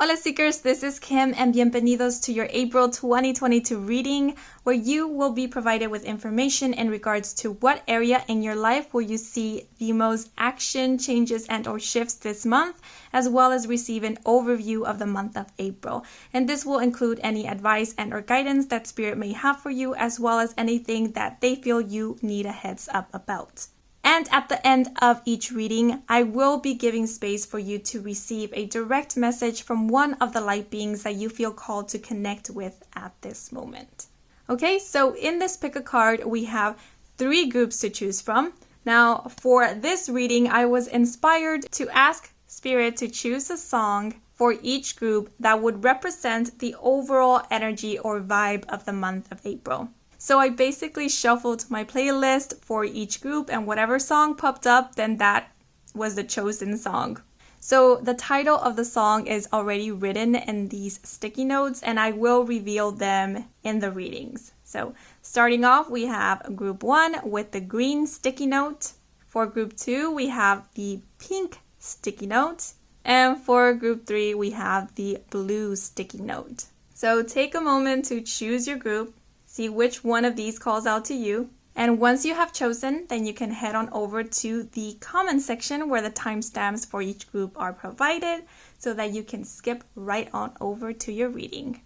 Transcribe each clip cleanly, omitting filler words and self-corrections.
Hola Seekers, this is Kim and bienvenidos to your April 2022 reading where you will be provided with information in regards to what area in your life will you see the most action, changes, and or shifts this month, as well as receive an overview of the month of April. And this will include any advice and or guidance that Spirit may have for you, as well as anything that they feel you need a heads up about. And at the end of each reading, I will be giving space for you to receive a direct message from one of the light beings that you feel called to connect with at this moment. Okay, so in this pick a card, we have 3 groups to choose from. Now, for this reading, I was inspired to ask Spirit to choose a song for each group that would represent the overall energy or vibe of the month of April. So I basically shuffled my playlist for each group, and whatever song popped up, then that was the chosen song. So the title of the song is already written in these sticky notes, and I will reveal them in the readings. So starting off, we have group 1 with the green sticky note. For group 2, we have the pink sticky note. And for group 3, we have the blue sticky note. So take a moment to choose your group. See which one of these calls out to you. And once you have chosen, then you can head on over to the comment section where the timestamps for each group are provided so that you can skip right on over to your reading.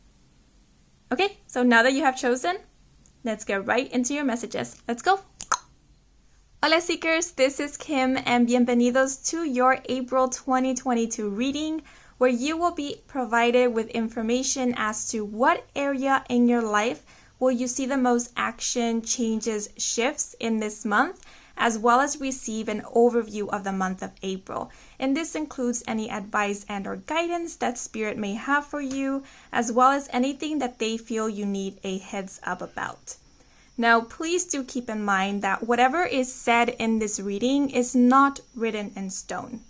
Okay, so now that you have chosen, let's get right into your messages. Let's go! Hola Seekers, this is Kim and bienvenidos to your April 2022 reading, where you will be provided with information as to what area in your life will you see the most action, changes, shifts in this month, as well as receive an overview of the month of April. And this includes any advice and or guidance that Spirit may have for you, as well as anything that they feel you need a heads up about. Now, please do keep in mind that whatever is said in this reading is not written in stone.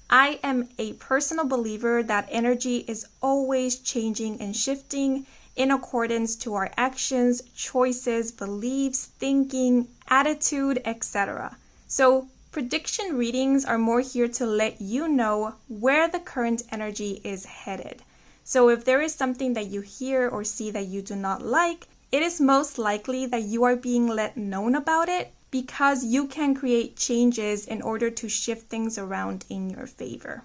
I am a personal believer that energy is always changing and shifting in accordance to our actions, choices, beliefs, thinking, attitude, etc. So prediction readings are more here to let you know where the current energy is headed. So if there is something that you hear or see that you do not like, it is most likely that you are being let known about it because you can create changes in order to shift things around in your favor.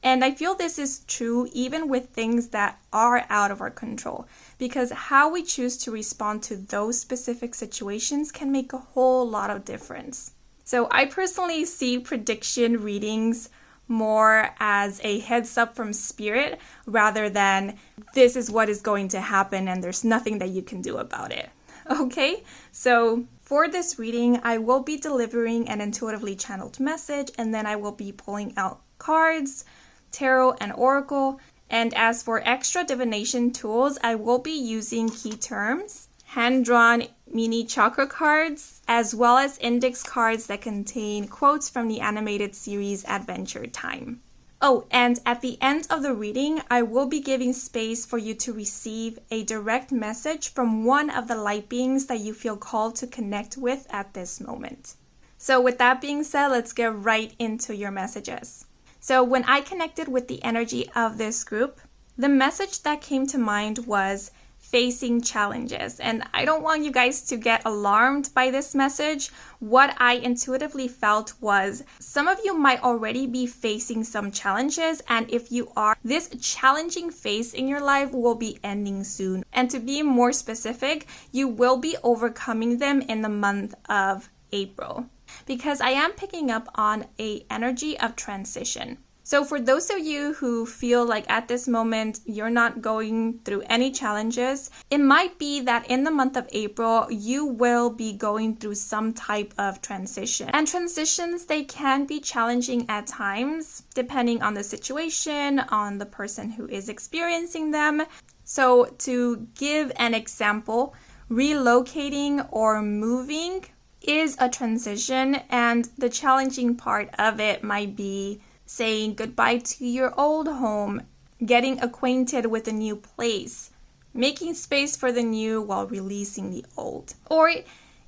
And I feel this is true even with things that are out of our control, because how we choose to respond to those specific situations can make a whole lot of difference. So I personally see prediction readings more as a heads up from Spirit rather than this is what is going to happen and there's nothing that you can do about it. Okay, so for this reading, I will be delivering an intuitively channeled message, and then I will be pulling out cards, tarot, and oracle. And as for extra divination tools, I will be using key terms, hand-drawn mini chakra cards, as well as index cards that contain quotes from the animated series Adventure Time. Oh, and at the end of the reading, I will be giving space for you to receive a direct message from one of the light beings that you feel called to connect with at this moment. So with that being said, let's get right into your messages. So when I connected with the energy of this group, the message that came to mind was facing challenges. And I don't want you guys to get alarmed by this message. What I intuitively felt was some of you might already be facing some challenges. And if you are, this challenging phase in your life will be ending soon. And to be more specific, you will be overcoming them in the month of April, because I am picking up on an energy of transition. So for those of you who feel like at this moment you're not going through any challenges, it might be that in the month of April you will be going through some type of transition. And transitions, they can be challenging at times depending on the situation, on the person who is experiencing them. So to give an example, relocating or moving is a transition, and the challenging part of it might be saying goodbye to your old home, getting acquainted with a new place, making space for the new while releasing the old. Or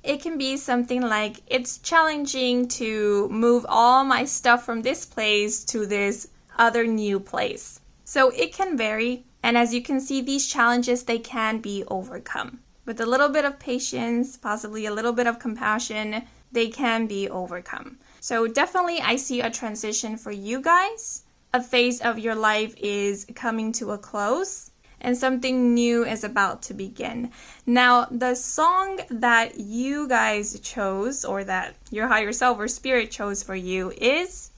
it can be something like, it's challenging to move all my stuff from this place to this other new place. So it can vary. And as you can see, these challenges, they can be overcome. With a little bit of patience, possibly a little bit of compassion, they can be overcome. So definitely I see a transition for you guys. A phase of your life is coming to a close and something new is about to begin. Now, the song that you guys chose, or that your higher self or spirit chose for you, is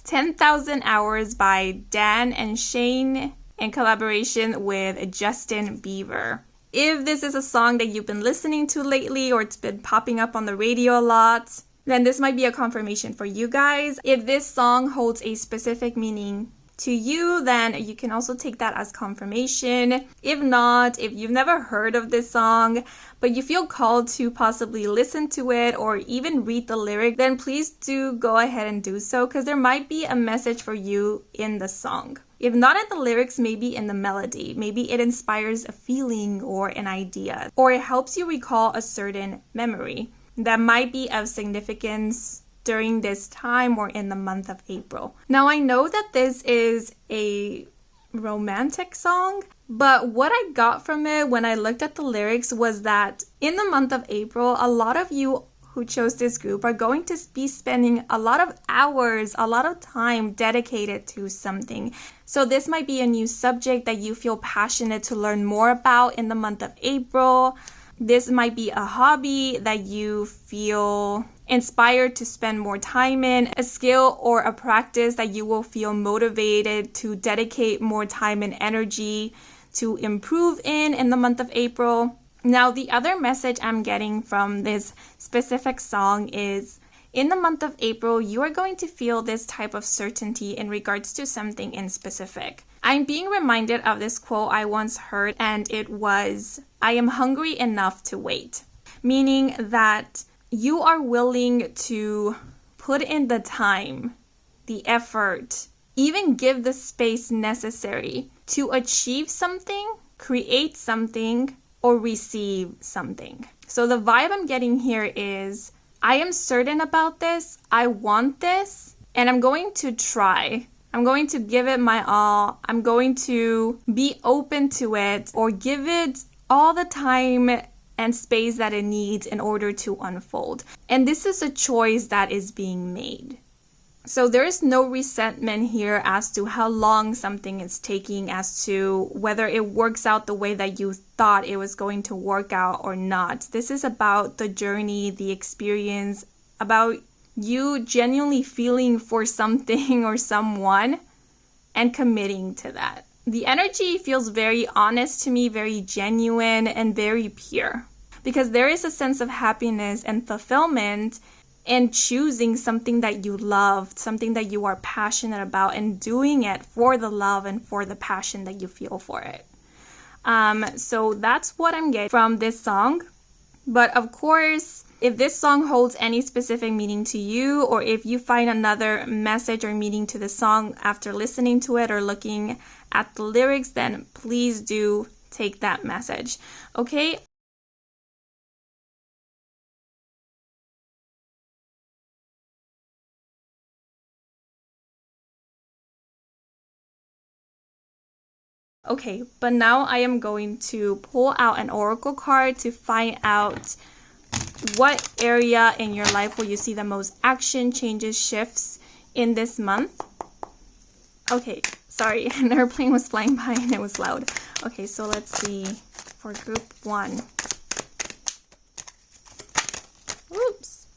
10,000 Hours by Dan and Shane in collaboration with Justin Bieber. If this is a song that you've been listening to lately or it's been popping up on the radio a lot, then this might be a confirmation for you guys. If this song holds a specific meaning to you, then you can also take that as confirmation. If not, if you've never heard of this song, but you feel called to possibly listen to it or even read the lyric, then please do go ahead and do so, because there might be a message for you in the song. If not in the lyrics, maybe in the melody. Maybe it inspires a feeling or an idea, or it helps you recall a certain memory that might be of significance during this time or in the month of April. Now, I know that this is a romantic song, but what I got from it when I looked at the lyrics was that in the month of April, a lot of you who chose this group are going to be spending a lot of hours, a lot of time dedicated to something. So this might be a new subject that you feel passionate to learn more about in the month of April. This might be a hobby that you feel inspired to spend more time in, a skill or a practice that you will feel motivated to dedicate more time and energy to improve in the month of April. Now, the other message I'm getting from this specific song is, in the month of April, you are going to feel this type of certainty in regards to something in specific. I'm being reminded of this quote I once heard, and it was, "I am hungry enough to wait." Meaning that you are willing to put in the time, the effort, even give the space necessary to achieve something, create something, or receive something. So the vibe I'm getting here is, I am certain about this, I want this, and I'm going to try. I'm going to give it my all. I'm going to be open to it, or give it all the time and space that it needs in order to unfold. And this is a choice that is being made. So there is no resentment here as to how long something is taking, as to whether it works out the way that you thought it was going to work out or not. This is about the journey, the experience, about you genuinely feeling for something or someone and committing to that. The energy feels very honest to me, very genuine and very pure, because there is a sense of happiness and fulfillment in choosing something that you love, something that you are passionate about, and doing it for the love and for the passion that you feel for it. So that's what I'm getting from this song. But of course, if this song holds any specific meaning to you, or if you find another message or meaning to the song after listening to it or looking at the lyrics, then please do take that message. Okay? Okay, but now I am going to pull out an oracle card to find out what area in your life will you see the most action, changes, shifts in this month. Okay, sorry, an airplane was flying by and it was loud. Okay, so let's see for group 1. Oops.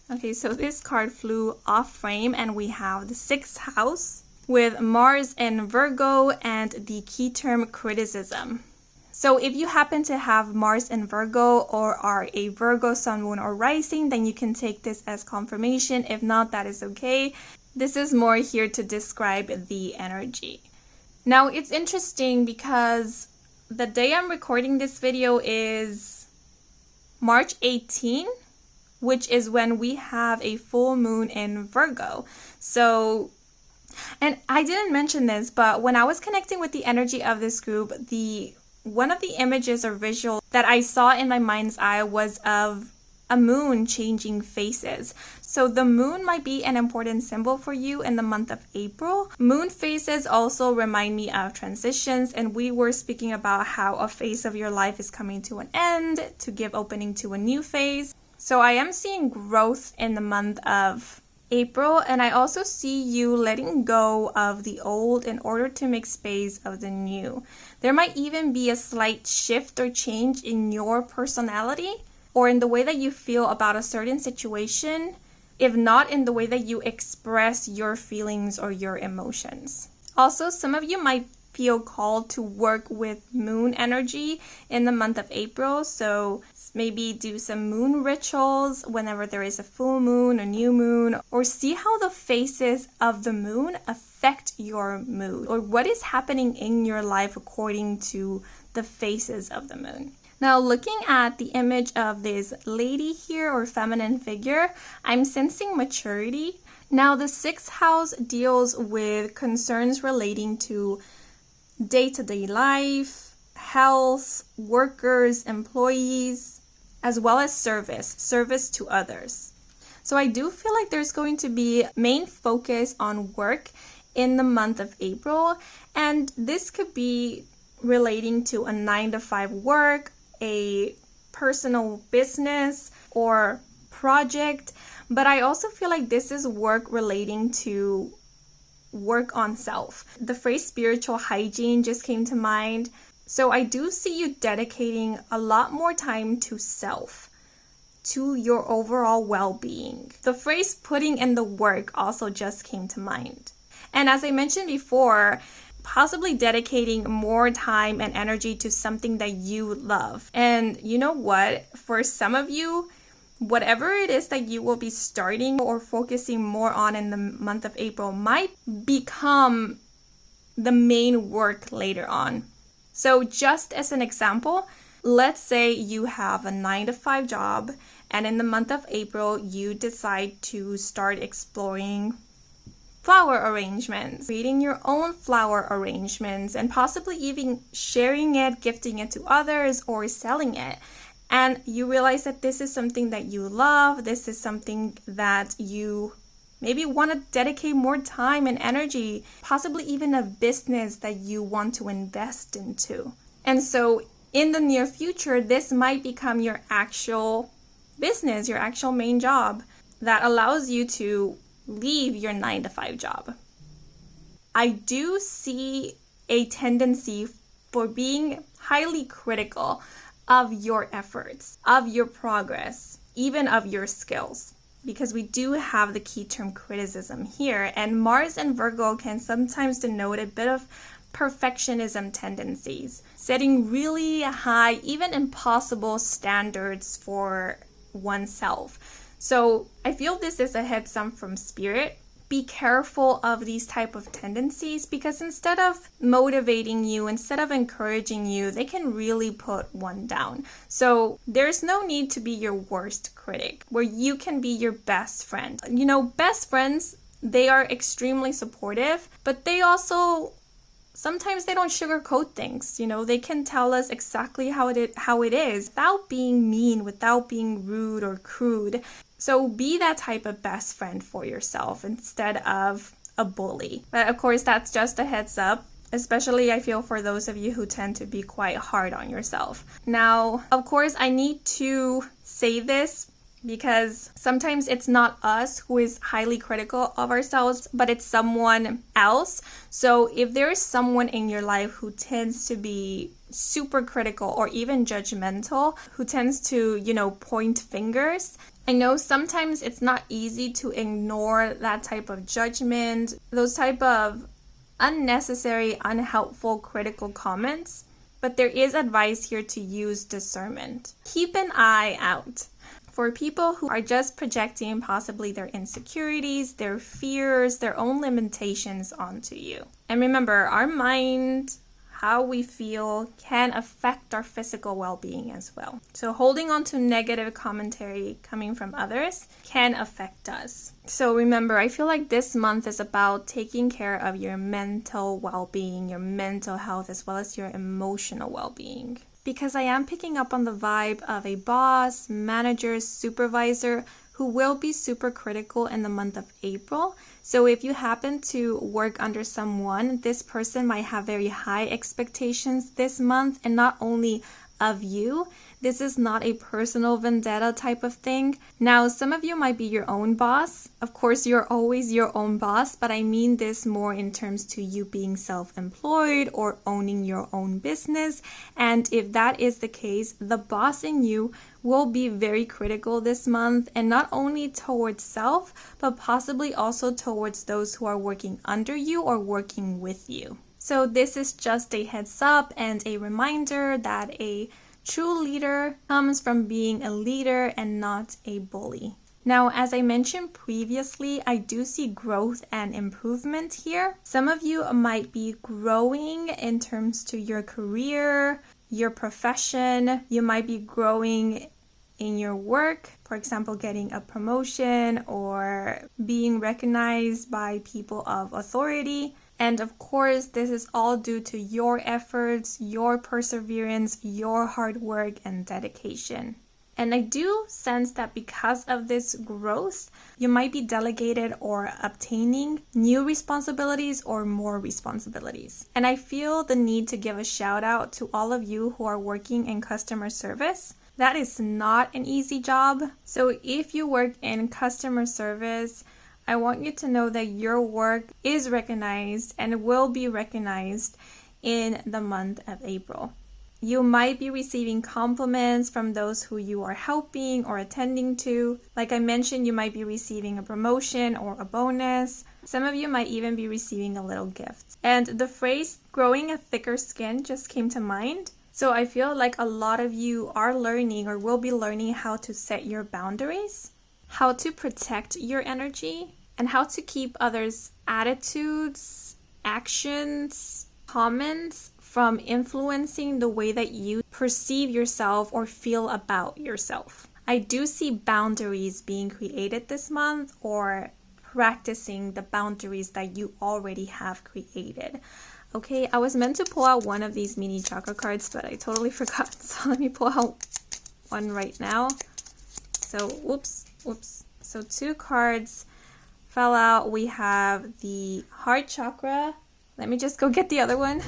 Okay, so this card flew off frame and we have the 6th house with Mars in Virgo and the key term criticism. So if you happen to have Mars in Virgo or are a Virgo sun, moon, or rising, then you can take this as confirmation. If not, that is okay. This is more here to describe the energy. Now, it's interesting because the day I'm recording this video is March 18, which is when we have a full moon in Virgo. So, and I didn't mention this, but when I was connecting with the energy of this group, one of the images or visual that I saw in my mind's eye was of a moon changing faces. So the moon might be an important symbol for you in the month of April. Moon phases also remind me of transitions, and we were speaking about how a phase of your life is coming to an end to give opening to a new phase. So I am seeing growth in the month of April, and I also see you letting go of the old in order to make space of the new. There might even be a slight shift or change in your personality or in the way that you feel about a certain situation, if not in the way that you express your feelings or your emotions. Also, some of you might feel called to work with moon energy in the month of April, so maybe do some moon rituals whenever there is a full moon or new moon, or see how the phases of the moon affect your mood, or what is happening in your life according to the phases of the moon. Now, looking at the image of this lady here or feminine figure, I'm sensing maturity. Now, the 6th house deals with concerns relating to day-to-day life, health, workers, employees, as well as service to others. So I do feel like there's going to be main focus on work in the month of April, and this could be relating to a 9-to-5 work, a personal business or project, but I also feel like this is work relating to work on self. The phrase spiritual hygiene just came to mind. So I do see you dedicating a lot more time to self, to your overall well-being. The phrase putting in the work also just came to mind. And as I mentioned before, possibly dedicating more time and energy to something that you love. And you know what? For some of you, whatever it is that you will be starting or focusing more on in the month of April might become the main work later on. So just as an example, let's say you have a 9-to-5 job, and in the month of April, you decide to start exploring flower arrangements, creating your own flower arrangements, and possibly even sharing it, gifting it to others, or selling it. And you realize that this is something that you love, this is something that you maybe want to dedicate more time and energy, possibly even a business that you want to invest into. And so in the near future, this might become your actual business, your actual main job that allows you to leave your 9-to-5 job. I do see a tendency for being highly critical of your efforts, of your progress, even of your skills, because we do have the key term criticism here, and Mars and Virgo can sometimes denote a bit of perfectionism tendencies, setting really high, even impossible standards for oneself. So I feel this is a heads up from Spirit. Be careful of these type of tendencies, because instead of motivating you, instead of encouraging you, they can really put one down. So there's no need to be your worst critic, where you can be your best friend. You know, best friends, they are extremely supportive, but they also sometimes they don't sugarcoat things. You know, they can tell us exactly how it is without being mean, without being rude or crude. So be that type of best friend for yourself instead of a bully. But of course, that's just a heads up, especially I feel for those of you who tend to be quite hard on yourself. Now, of course, I need to say this because sometimes it's not us who is highly critical of ourselves, but it's someone else. So if there is someone in your life who tends to be super critical or even judgmental, who tends to, point fingers, I know sometimes it's not easy to ignore that type of judgment, those type of unnecessary, unhelpful, critical comments, but there is advice here to use discernment. Keep an eye out for people who are just projecting possibly their insecurities, their fears, their own limitations onto you. And remember, our mind, how we feel, can affect our physical well-being as well. So holding on to negative commentary coming from others can affect us. So remember, I feel like this month is about taking care of your mental well-being, your mental health, as well as your emotional well-being. Because I am picking up on the vibe of a boss, manager, supervisor who will be super critical in the month of April. So if you happen to work under someone, this person might have very high expectations this month, and not only of you. This is not a personal vendetta type of thing. Now, some of you might be your own boss. Of course, you're always your own boss, but I mean this more in terms to you being self-employed or owning your own business. And if that is the case, the boss in you will be very critical this month, and not only towards self, but possibly also towards those who are working under you or working with you. So this is just a heads up and a reminder that a true leader comes from being a leader and not a bully. Now, as I mentioned previously, I do see growth and improvement here. Some of you might be growing in terms to your career, your profession. You might be growing in your work, for example, getting a promotion or being recognized by people of authority. And of course, this is all due to your efforts, your perseverance, your hard work and dedication. And I do sense that because of this growth, you might be delegated or obtaining new responsibilities or more responsibilities. And I feel the need to give a shout out to all of you who are working in customer service. That is not an easy job. So if you work in customer service, I want you to know that your work is recognized and will be recognized in the month of April. You might be receiving compliments from those who you are helping or attending to. Like I mentioned, you might be receiving a promotion or a bonus. Some of you might even be receiving a little gift. And the phrase growing a thicker skin just came to mind. So I feel like a lot of you are learning or will be learning how to set your boundaries, how to protect your energy, and how to keep others' attitudes, actions, comments from influencing the way that you perceive yourself or feel about yourself. I do see boundaries being created this month, or practicing the boundaries that you already have created. Okay, I was meant to pull out one of these mini chakra cards, but I totally forgot. So let me pull out one right now. So, whoops. So 2 cards fell out. We have the heart chakra. Let me just go get the other one.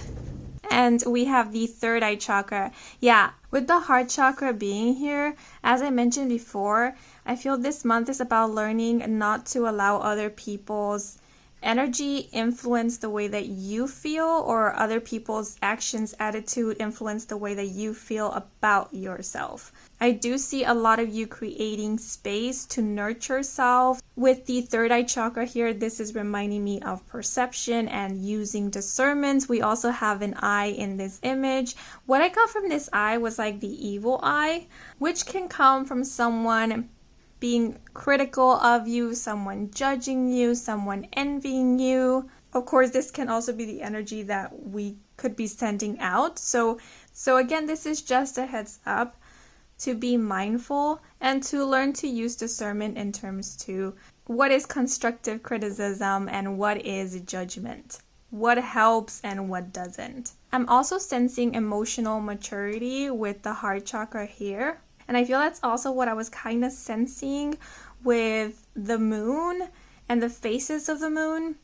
And we have the third eye chakra. Yeah, with the heart chakra being here, as I mentioned before, I feel this month is about learning not to allow other people's energy influence the way that you feel, or other people's actions, attitude influence the way that you feel about yourself. I do see a lot of you creating space to nurture self. With the third eye chakra here, this is reminding me of perception and using discernment. We also have an eye in this image. What I got from this eye was like the evil eye, which can come from someone being critical of you, someone judging you, someone envying you. Of course, this can also be the energy that we could be sending out. So again, this is just a heads up to be mindful and to learn to use discernment in terms to what is constructive criticism and what is judgment, what helps and what doesn't. I'm also sensing emotional maturity with the heart chakra here. And I feel that's also what I was kind of sensing with the moon and the phases of the moon.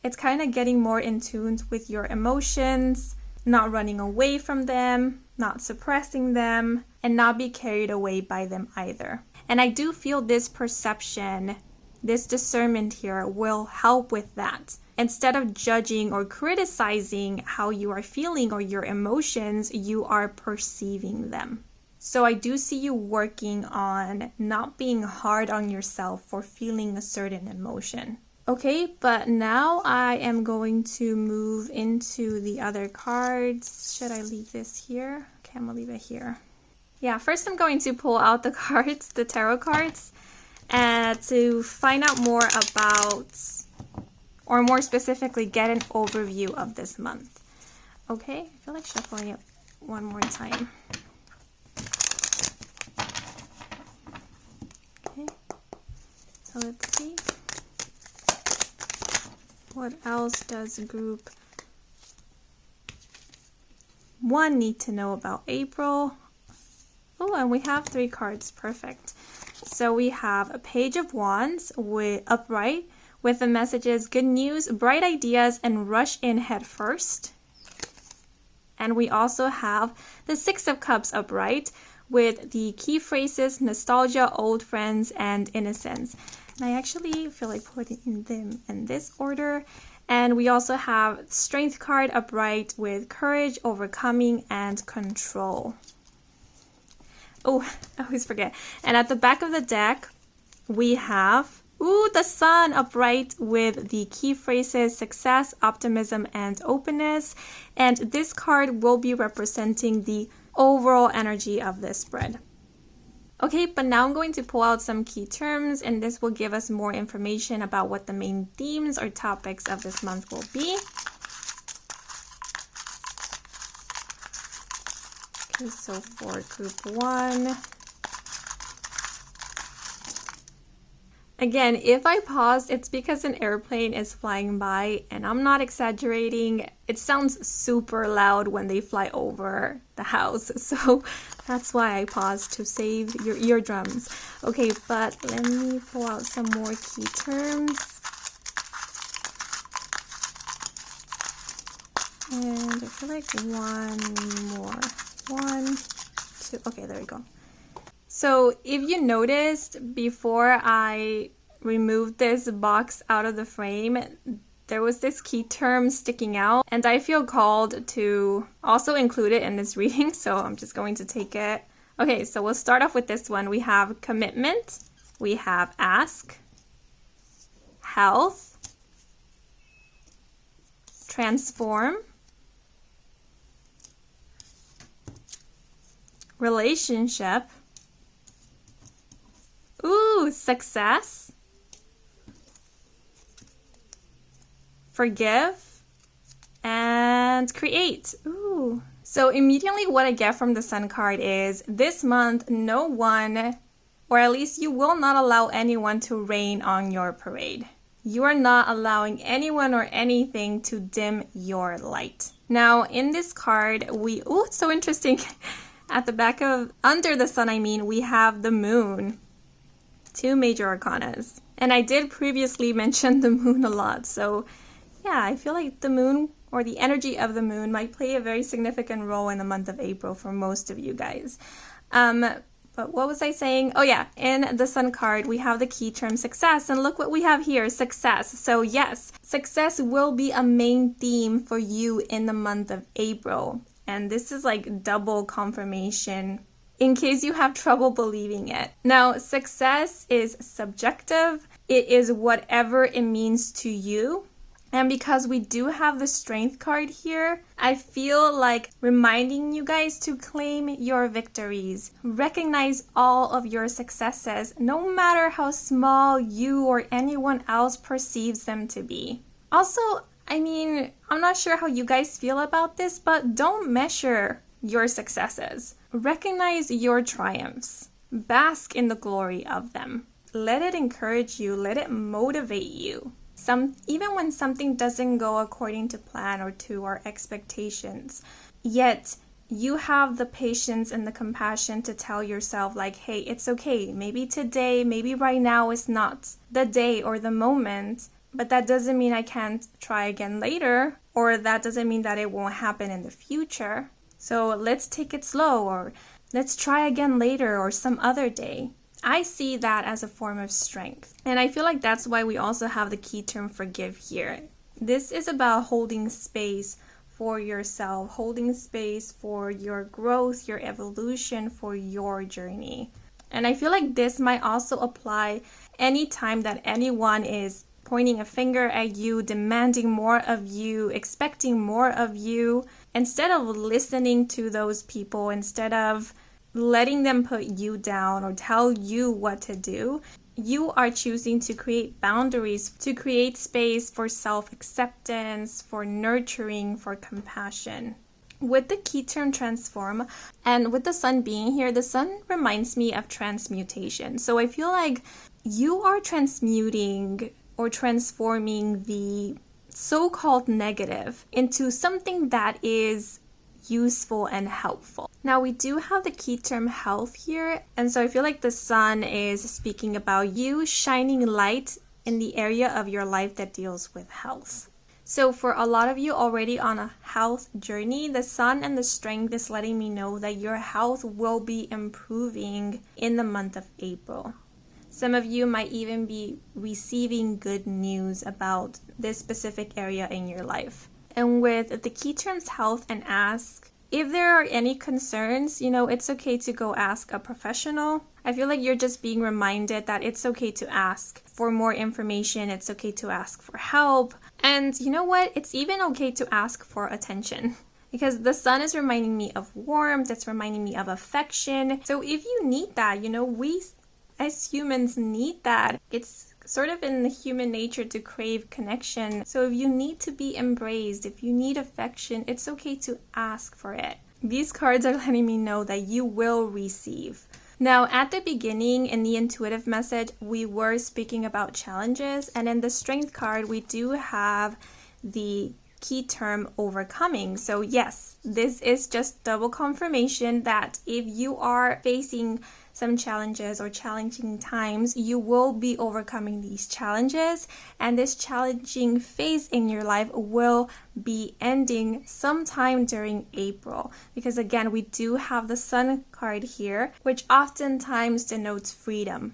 It's kind of getting more in tune with your emotions, not running away from them, not suppressing them, and not be carried away by them either. And I do feel this perception, this discernment here will help with that. Instead of judging or criticizing how you are feeling or your emotions, you are perceiving them. So I do see you working on not being hard on yourself for feeling a certain emotion. Okay, but now I am going to move into the other cards. Should I leave this here? Okay, I'm gonna leave it here. Yeah, first I'm going to pull out the cards, the tarot cards, to find out more about, or more specifically, get an overview of this month. Okay, I feel like shuffling it one more time. So let's see. What else does group 1 need to know about April? Oh, and we have 3 cards. Perfect. So we have a Page of Wands with upright with the messages good news, bright ideas, and rush in head first. And we also have the Six of Cups upright with the key phrases nostalgia, old friends, and innocence. And I actually feel like putting them in this order. And we also have Strength card upright with courage, overcoming, and control. Oh, I always forget. And at the back of the deck, we have the Sun upright with the key phrases success, optimism, and openness. And this card will be representing the overall energy of this spread. Okay, but now I'm going to pull out some key terms, and this will give us more information about what the main themes or topics of this month will be. Okay, so for group 1. Again, if I paused, it's because an airplane is flying by, and I'm not exaggerating. It sounds super loud when they fly over the house, so that's why I paused, to save your eardrums. Okay, but let me pull out some more key terms. And I feel like one more. 1, 2, okay, there we go. So if you noticed, before I removed this box out of the frame, there was this key term sticking out, and I feel called to also include it in this reading, so I'm just going to take it. Okay, so we'll start off with this one. We have commitment, we have ask, health, transform, relationship, success, forgive, and create. So immediately what I get from the Sun card is this month, no one, or at least you will not allow anyone to rain on your parade. You are not allowing anyone or anything to dim your light. Now in this card, it's so interesting. At the back of, under the Sun, we have the Moon. 2 major arcanas. And I did previously mention the Moon a lot. So yeah, I feel like the Moon, or the energy of the Moon, might play a very significant role in the month of April for most of you guys. But what was I saying? Oh yeah, in the Sun card, we have the key term success. And look what we have here, success. So yes, success will be a main theme for you in the month of April. And this is like double confirmation in case you have trouble believing it. Now, success is subjective. It is whatever it means to you. And because we do have the Strength card here, I feel like reminding you guys to claim your victories. Recognize all of your successes, no matter how small you or anyone else perceives them to be. Also, I'm not sure how you guys feel about this, but don't measure your successes. Recognize your triumphs. Bask in the glory of them. Let it encourage you. Let it motivate you. Even when something doesn't go according to plan or to our expectations, yet you have the patience and the compassion to tell yourself like, hey, it's okay. Maybe today, maybe right now is not the day or the moment, but that doesn't mean I can't try again later, or that doesn't mean that it won't happen in the future. So let's take it slow, or let's try again later or some other day. I see that as a form of strength. And I feel like that's why we also have the key term forgive here. This is about holding space for yourself, holding space for your growth, your evolution, for your journey. And I feel like this might also apply anytime that anyone is pointing a finger at you, demanding more of you, expecting more of you. Instead of listening to those people, instead of letting them put you down or tell you what to do, you are choosing to create boundaries, to create space for self-acceptance, for nurturing, for compassion. With the key term transform, and with the Sun being here, the Sun reminds me of transmutation. So I feel like you are transmuting or transforming the so-called negative into something that is useful and helpful. Now we do have the key term health here, and so I feel like the sun is speaking about you shining light in the area of your life that deals with health. So for a lot of you already on a health journey, the sun and the strength is letting me know that your health will be improving in the month of April. Some of you might even be receiving good news about this specific area in your life. And with the key terms health and ask, if there are any concerns, it's okay to go ask a professional. I feel like you're just being reminded that it's okay to ask for more information. It's okay to ask for help. And you know what? It's even okay to ask for attention. Because the sun is reminding me of warmth. It's reminding me of affection. So if you need that, we as humans need that. It's sort of in the human nature to crave connection. So if you need to be embraced, if you need affection, it's okay to ask for it. These cards are letting me know that you will receive. Now, at the beginning in the intuitive message, we were speaking about challenges, and in the strength card, we do have the key term overcoming. So yes, this is just double confirmation that if you are facing some challenges or challenging times, you will be overcoming these challenges, and this challenging phase in your life will be ending sometime during April, because again, we do have the sun card here, which oftentimes denotes freedom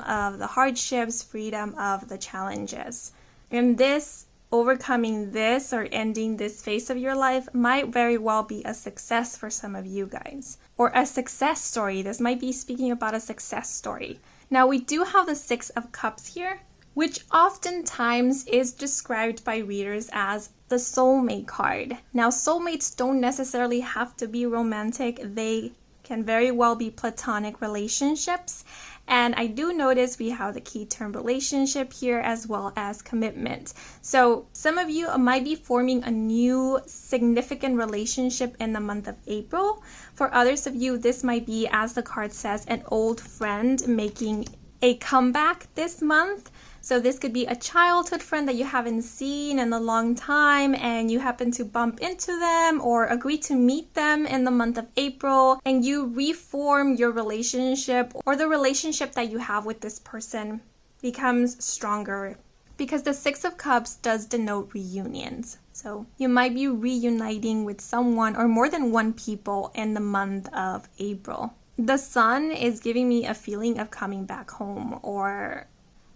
of the hardships, freedom of the challenges. And this overcoming this or ending this phase of your life might very well be a success for some of you guys, or a success story. This might be speaking about a success story. Now we do have the Six of Cups here, which oftentimes is described by readers as the soulmate card. Now soulmates don't necessarily have to be romantic. They can very well be platonic relationships. And I do notice we have the key term relationship here as well as commitment. So some of you might be forming a new significant relationship in the month of April. For others of you, this might be, as the card says, an old friend making a comeback this month. So this could be a childhood friend that you haven't seen in a long time, and you happen to bump into them or agree to meet them in the month of April, and you reform your relationship, or the relationship that you have with this person becomes stronger, because the Six of Cups does denote reunions. So you might be reuniting with someone or more than one people in the month of April. The sun is giving me a feeling of coming back home or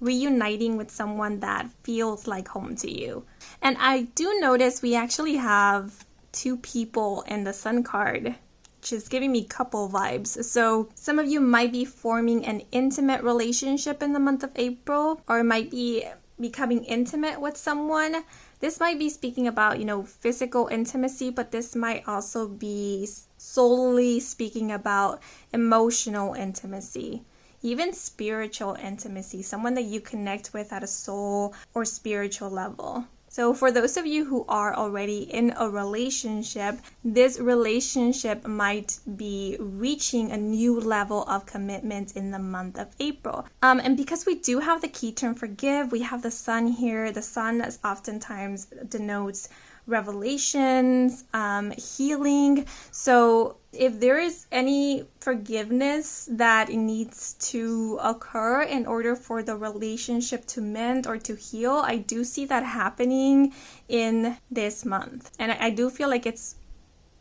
reuniting with someone that feels like home to you. And I do notice we actually have two people in the sun card, which is giving me couple vibes. So some of you might be forming an intimate relationship in the month of April, or might be becoming intimate with someone. This might be speaking about, physical intimacy, but this might also be solely speaking about emotional intimacy. Even spiritual intimacy, someone that you connect with at a soul or spiritual level. So for those of you who are already in a relationship, this relationship might be reaching a new level of commitment in the month of April. And because we do have the key term forgive, we have the sun here. The sun is oftentimes denotes revelations, healing. So if there is any forgiveness that needs to occur in order for the relationship to mend or to heal, I do see that happening in this month. And I do feel like it's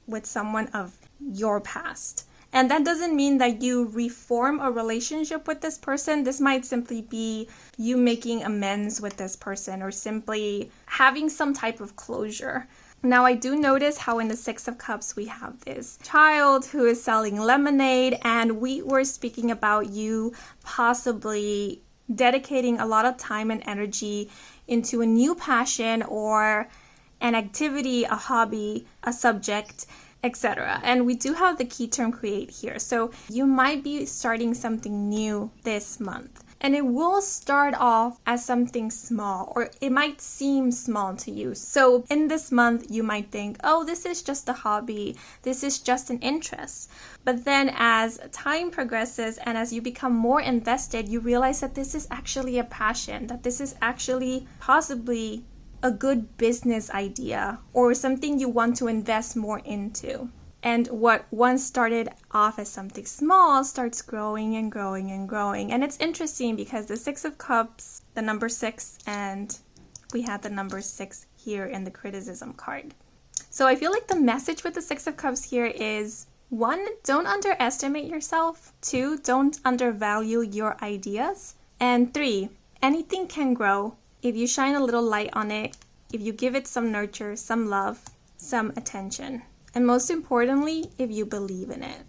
with someone of your past. And that doesn't mean that you reform a relationship with this person. This might simply be you making amends with this person, or simply having some type of closure. Now, I do notice how in the Six of Cups we have this child who is selling lemonade, and we were speaking about you possibly dedicating a lot of time and energy into a new passion or an activity, a hobby, a subject, etc. And we do have the key term create here. So you might be starting something new this month. And it will start off as something small, or it might seem small to you. So in this month, you might think, oh, this is just a hobby. This is just an interest. But then as time progresses and as you become more invested, you realize that this is actually a passion, that this is actually possibly a good business idea or something you want to invest more into. And what once started off as something small starts growing and growing and growing. And it's interesting because the Six of Cups, the number 6, and we had the number 6 here in the criticism card. So I feel like the message with the Six of Cups here is 1, don't underestimate yourself. 2, don't undervalue your ideas. And 3, anything can grow if you shine a little light on it, if you give it some nurture, some love, some attention. And most importantly, if you believe in it.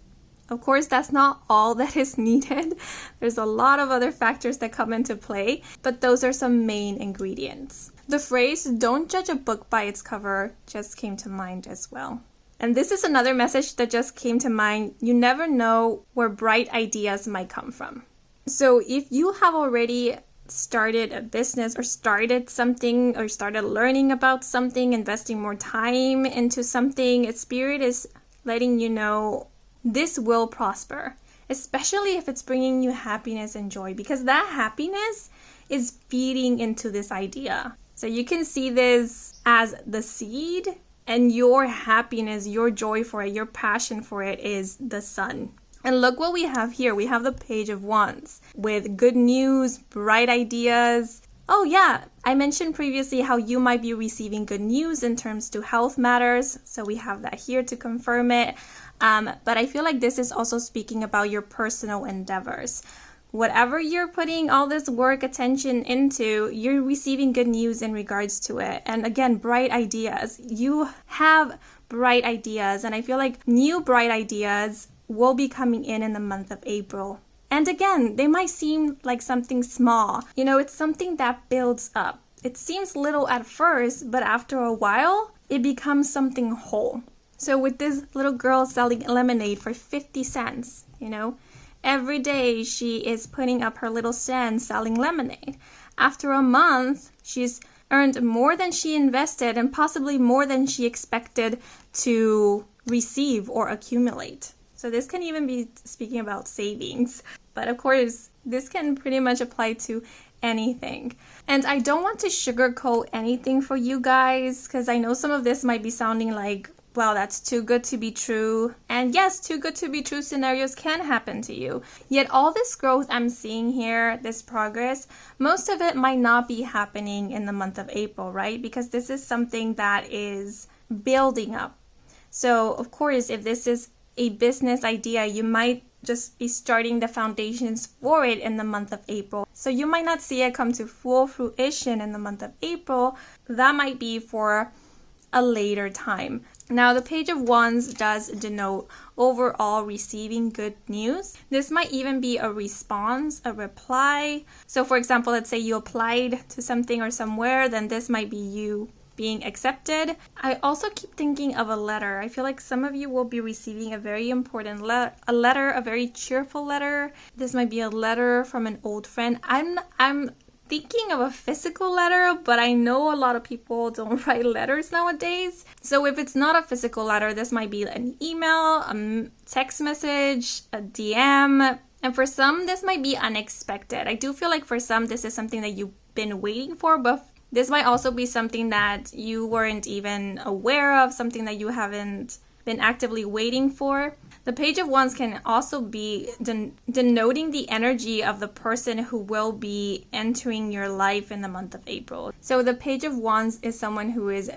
Of course, that's not all that is needed. There's a lot of other factors that come into play, but those are some main ingredients. The phrase, don't judge a book by its cover, just came to mind as well. And this is another message that just came to mind. You never know where bright ideas might come from. So if you have already started a business or started something or started learning about something, investing more time into something, its spirit is letting you know this will prosper, especially if it's bringing you happiness and joy, because that happiness is feeding into this idea. So you can see this as the seed, and your happiness, your joy for it, your passion for it is the sun. And look what we have here. We have the Page of Wands with good news, bright ideas. Oh yeah, I mentioned previously how you might be receiving good news in terms to health matters. So we have that here to confirm it. But I feel like this is also speaking about your personal endeavors. Whatever you're putting all this work, attention into, you're receiving good news in regards to it. And again, bright ideas. You have bright ideas. And I feel like new bright ideas will be coming in the month of April. And again, they might seem like something small. You know, it's something that builds up. It seems little at first, but after a while, it becomes something whole. So with this little girl selling lemonade for 50 cents, you know, every day she is putting up her little stand selling lemonade. After a month, she's earned more than she invested and possibly more than she expected to receive or accumulate. So this can even be speaking about savings. But of course, this can pretty much apply to anything. And I don't want to sugarcoat anything for you guys, because I know some of this might be sounding like, wow, that's too good to be true. And yes, too good to be true scenarios can happen to you. Yet all this growth I'm seeing here, this progress, most of it might not be happening in the month of April, right? Because this is something that is building up. So of course, if this is a business idea, you might just be starting the foundations for it in the month of April. So you might not see it come to full fruition in the month of April. That might be for a later time. Now, the Page of Wands does denote overall receiving good news. This might even be a response, a reply. So for example, let's say you applied to something or somewhere, then this might be you being accepted. I also keep thinking of a letter. I feel like some of you will be receiving a very important letter, a very cheerful letter. This might be a letter from an old friend. I'm thinking of a physical letter, but I know a lot of people don't write letters nowadays. So if it's not a physical letter, this might be an email, a text message, a DM. And for some, this might be unexpected. I do feel like for some, this is something that you've been waiting for, but this might also be something that you weren't even aware of, something that you haven't been actively waiting for. The Page of Wands can also be denoting the energy of the person who will be entering your life in the month of April. So the Page of Wands is someone who is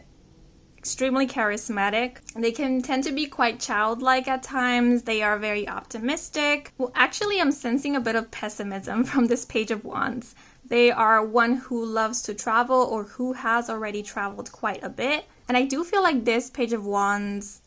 extremely charismatic. They can tend to be quite childlike at times. They are very optimistic. Well, actually, I'm sensing a bit of pessimism from this Page of Wands. They are one who loves to travel or who has already traveled quite a bit. And I do feel like this Page of Wands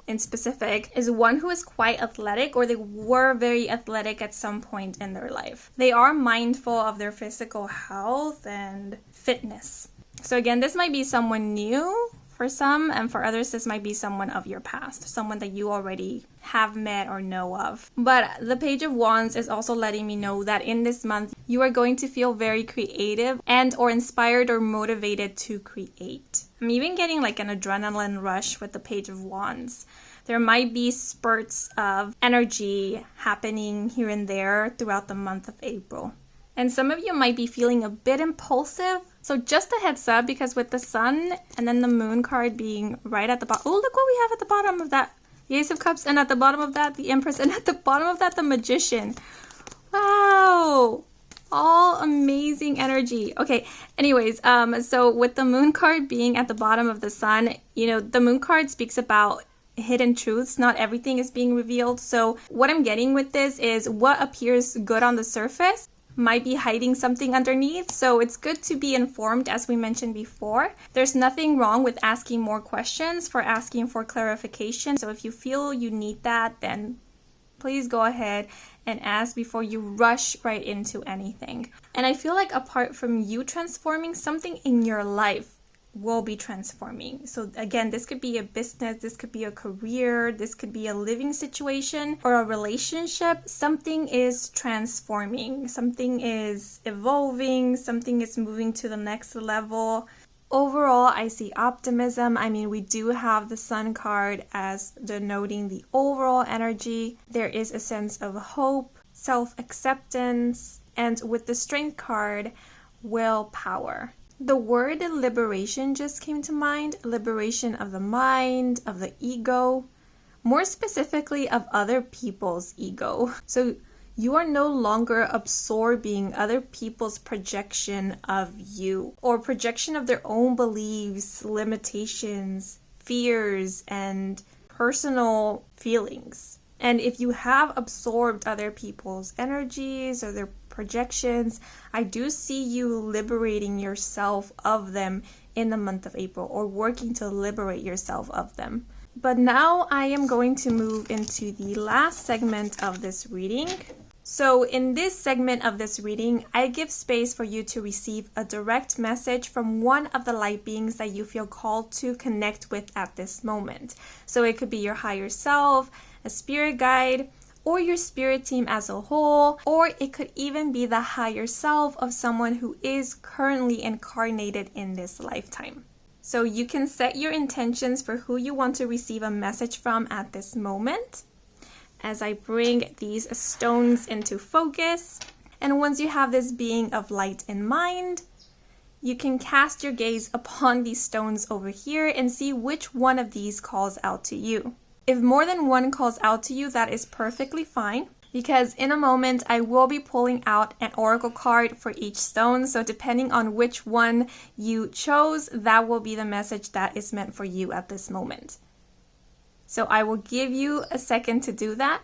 in specific is one who is quite athletic, or they were very athletic at some point in their life. They are mindful of their physical health and fitness. So again, this might be someone new for some, and for others, this might be someone of your past, someone that you already have met or know of. But the Page of Wands is also letting me know that in this month, you are going to feel very creative and or inspired or motivated to create. I'm even getting like an adrenaline rush with the Page of Wands. There might be spurts of energy happening here and there throughout the month of April. And some of you might be feeling a bit impulsive So just a heads up, because with the sun and then the moon card being right at the bottom. Oh, look what we have at the bottom of that. The Ace of Cups, and at the bottom of that, the Empress, and at the bottom of that, the Magician. Wow. All amazing energy. Okay, anyways, so with the moon card being at the bottom of the sun, you know, the moon card speaks about hidden truths. Not everything is being revealed. So what I'm getting with this is what appears good on the surface might be hiding something underneath. So it's good to be informed, as we mentioned before. There's nothing wrong with asking more questions, for asking for clarification. So if you feel you need that, then please go ahead and ask before you rush right into anything. And I feel like apart from you transforming, something in your life will be transforming. So again, this could be a business, this could be a career, this could be a living situation or a relationship. Something is transforming, something is evolving, something is moving to the next level. Overall, I see optimism. I mean, we do have the Sun card as denoting the overall energy. There is a sense of hope, self-acceptance, and with the Strength card, willpower. The word liberation just came to mind. Liberation of the mind, of the ego, more specifically of other people's ego. So you are no longer absorbing other people's projection of you or projection of their own beliefs, limitations, fears, and personal feelings. And if you have absorbed other people's energies or their projections, I do see you liberating yourself of them in the month of April, or working to liberate yourself of them. But now I am going to move into the last segment of this reading. So in this segment of this reading, I give space for you to receive a direct message from one of the light beings that you feel called to connect with at this moment. So it could be your higher self, a spirit guide, or your spirit team as a whole, or it could even be the higher self of someone who is currently incarnated in this lifetime. So you can set your intentions for who you want to receive a message from at this moment, as I bring these stones into focus. And once you have this being of light in mind, you can cast your gaze upon these stones over here and see which one of these calls out to you. If more than one calls out to you, that is perfectly fine, because in a moment I will be pulling out an oracle card for each stone. So depending on which one you chose, that will be the message that is meant for you at this moment. So I will give you a second to do that.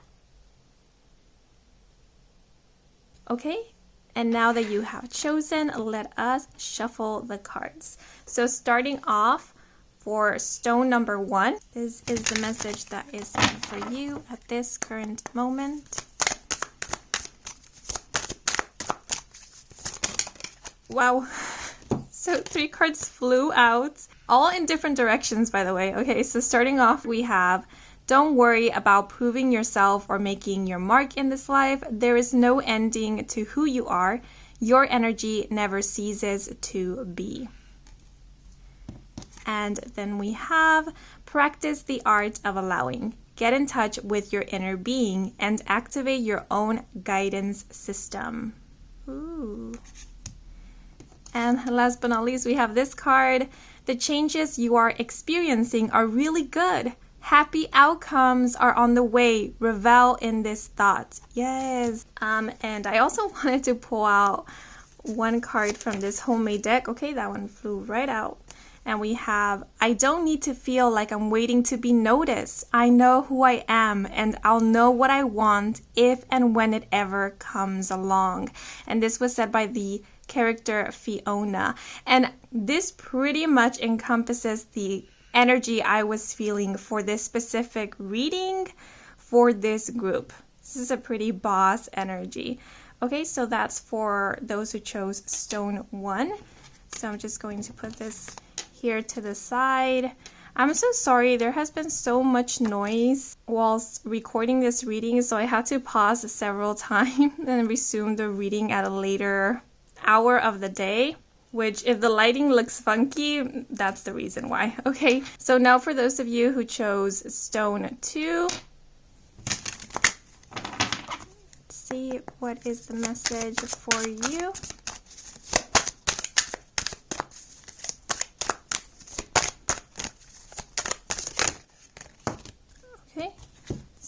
Okay, and now that you have chosen, let us shuffle the cards. So starting off, for stone number 1, this is the message that is meant for you at this current moment. Wow, so 3 cards flew out, all in different directions, by the way. Okay, so starting off, we have, don't worry about proving yourself or making your mark in this life. There is no ending to who you are. Your energy never ceases to be. And then we have, practice the art of allowing. Get in touch with your inner being and activate your own guidance system. Ooh. And last but not least, we have this card. The changes you are experiencing are really good. Happy outcomes are on the way. Revel in this thought. Yes. And I also wanted to pull out one card from this homemade deck. Okay, that one flew right out. And we have, I don't need to feel like I'm waiting to be noticed. I know who I am, and I'll know what I want if and when it ever comes along. And this was said by the character Fiona. And this pretty much encompasses the energy I was feeling for this specific reading for this group. This is a pretty boss energy. Okay, so that's for those who chose stone 1. So I'm just going to put this here to the side. I'm so sorry, there has been so much noise whilst recording this reading, so I had to pause several times and resume the reading at a later hour of the day, which if the lighting looks funky, that's the reason why. Okay, so now for those of you who chose stone 2, let's see what is the message for you.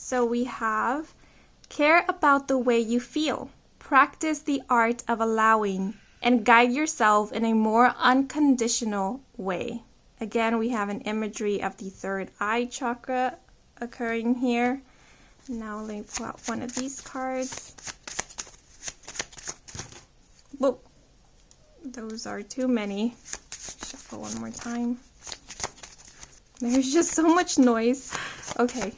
So we have care about the way you feel. Practice the art of allowing and guide yourself in a more unconditional way. Again, we have an imagery of the third eye chakra occurring here. Now let me pull out one of these cards. Whoa, those are too many. Shuffle one more time. There's just so much noise. Okay,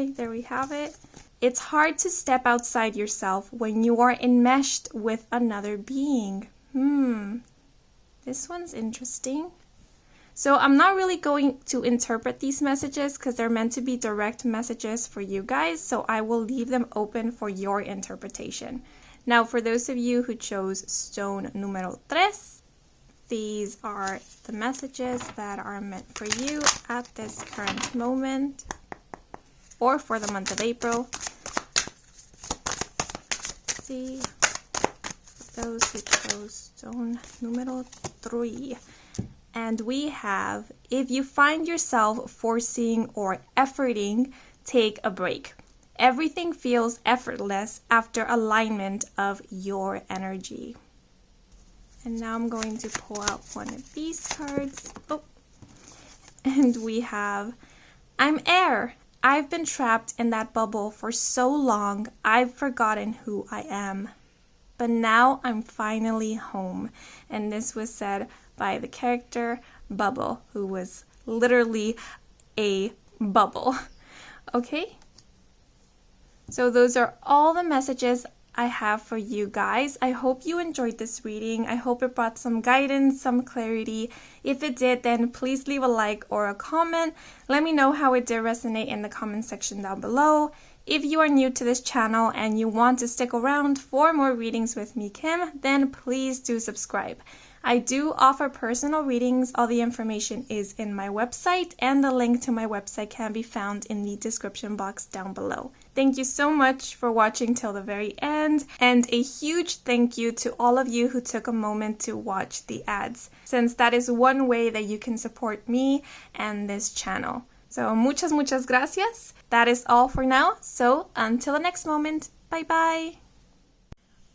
there we have it. It's hard to step outside yourself when you are enmeshed with another being. This one's interesting. So I'm not really going to interpret these messages because they're meant to be direct messages for you guys. So I will leave them open for your interpretation. Now, for those of you who chose stone número 3, these are the messages that are meant for you at this current moment or for the month of April. Let's see, for those who chose stone número 3. And we have, if you find yourself forcing or efforting, take a break. Everything feels effortless after alignment of your energy. And now I'm going to pull out one of these cards. And we have, I'm air. I've been trapped in that bubble for so long, I've forgotten who I am. But now I'm finally home. And this was said by the character Bubble, who was literally a bubble. Okay? So those are all the messages I have for you guys. I hope you enjoyed this reading. I hope it brought some guidance, some clarity. If it did, then please leave a like or a comment. Let me know how it did resonate in the comment section down below. If you are new to this channel and you want to stick around for more readings with me, Kim, then please do subscribe. I do offer personal readings. All the information is in my website, and the link to my website can be found in the description box down below. Thank you so much for watching till the very end, and a huge thank you to all of you who took a moment to watch the ads, since that is one way that you can support me and this channel. So muchas gracias. That is all for now. So until the next moment, bye bye.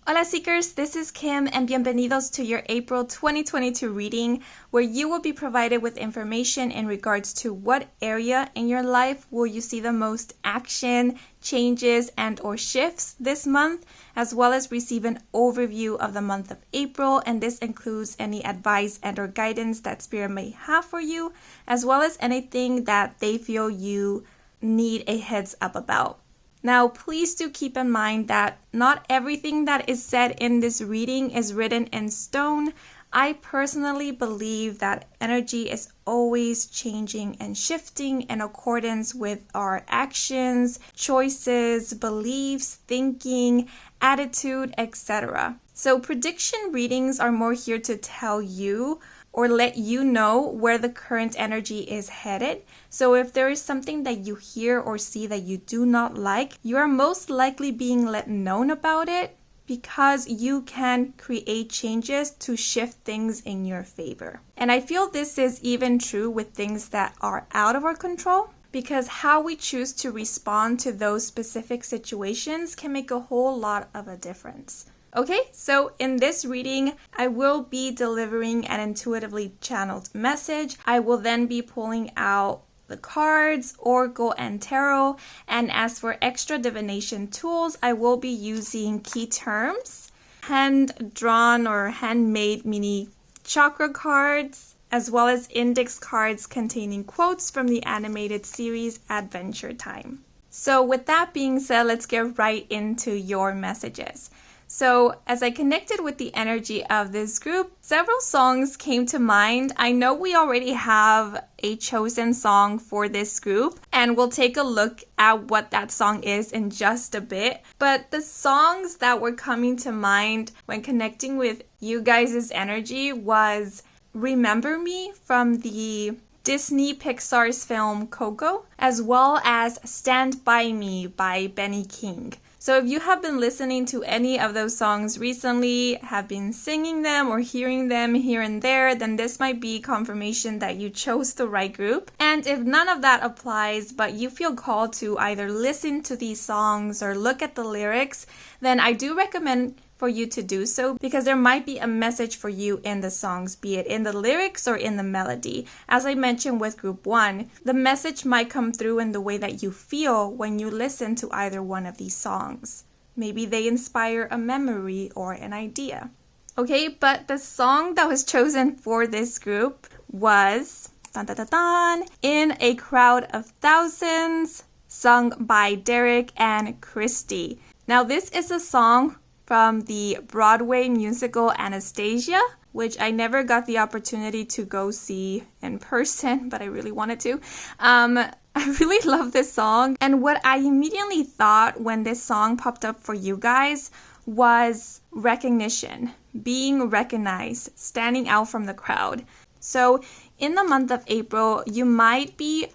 Hola Seekers, this is Kim and bienvenidos to your April 2022 reading, where you will be provided with information in regards to what area in your life will you see the most action, changes, and or shifts this month, as well as receive an overview of the month of April, and this includes any advice and or guidance that Spirit may have for you, as well as anything that they feel you need a heads up about. Now, please do keep in mind that not everything that is said in this reading is written in stone. I personally believe that energy is always changing and shifting in accordance with our actions, choices, beliefs, thinking, attitude, etc. So prediction readings are more here to tell you or let you know where the current energy is headed. So if there is something that you hear or see that you do not like, you are most likely being let known about it because you can create changes to shift things in your favor. And I feel this is even true with things that are out of our control, because how we choose to respond to those specific situations can make a whole lot of a difference. Okay, so in this reading, I will be delivering an intuitively channeled message. I will then be pulling out the cards, Oracle, and Tarot. And as for extra divination tools, I will be using key terms, hand-drawn or handmade mini chakra cards, as well as index cards containing quotes from the animated series Adventure Time. So with that being said, let's get right into your messages. So as I connected with the energy of this group, several songs came to mind. I know we already have a chosen song for this group, and we'll take a look at what that song is in just a bit. But the songs that were coming to mind when connecting with you guys' energy was Remember Me from the Disney Pixar's film Coco, as well as Stand By Me by Benny King. So if you have been listening to any of those songs recently, have been singing them or hearing them here and there, then this might be confirmation that you chose the right group. And if none of that applies, but you feel called to either listen to these songs or look at the lyrics, then I do recommend for you to do so, because there might be a message for you in the songs, be it in the lyrics or in the melody. As I mentioned with group 1, the message might come through in the way that you feel when you listen to either one of these songs. Maybe they inspire a memory or an idea. Okay, but the song that was chosen for this group was dun, dun, dun, dun, In a Crowd of Thousands, sung by Derek and Christy. Now this is a song from the Broadway musical Anastasia, which I never got the opportunity to go see in person, but I really wanted to. I really love this song, and what I immediately thought when this song popped up for you guys was recognition, being recognized, standing out from the crowd. So in the month of April, you might be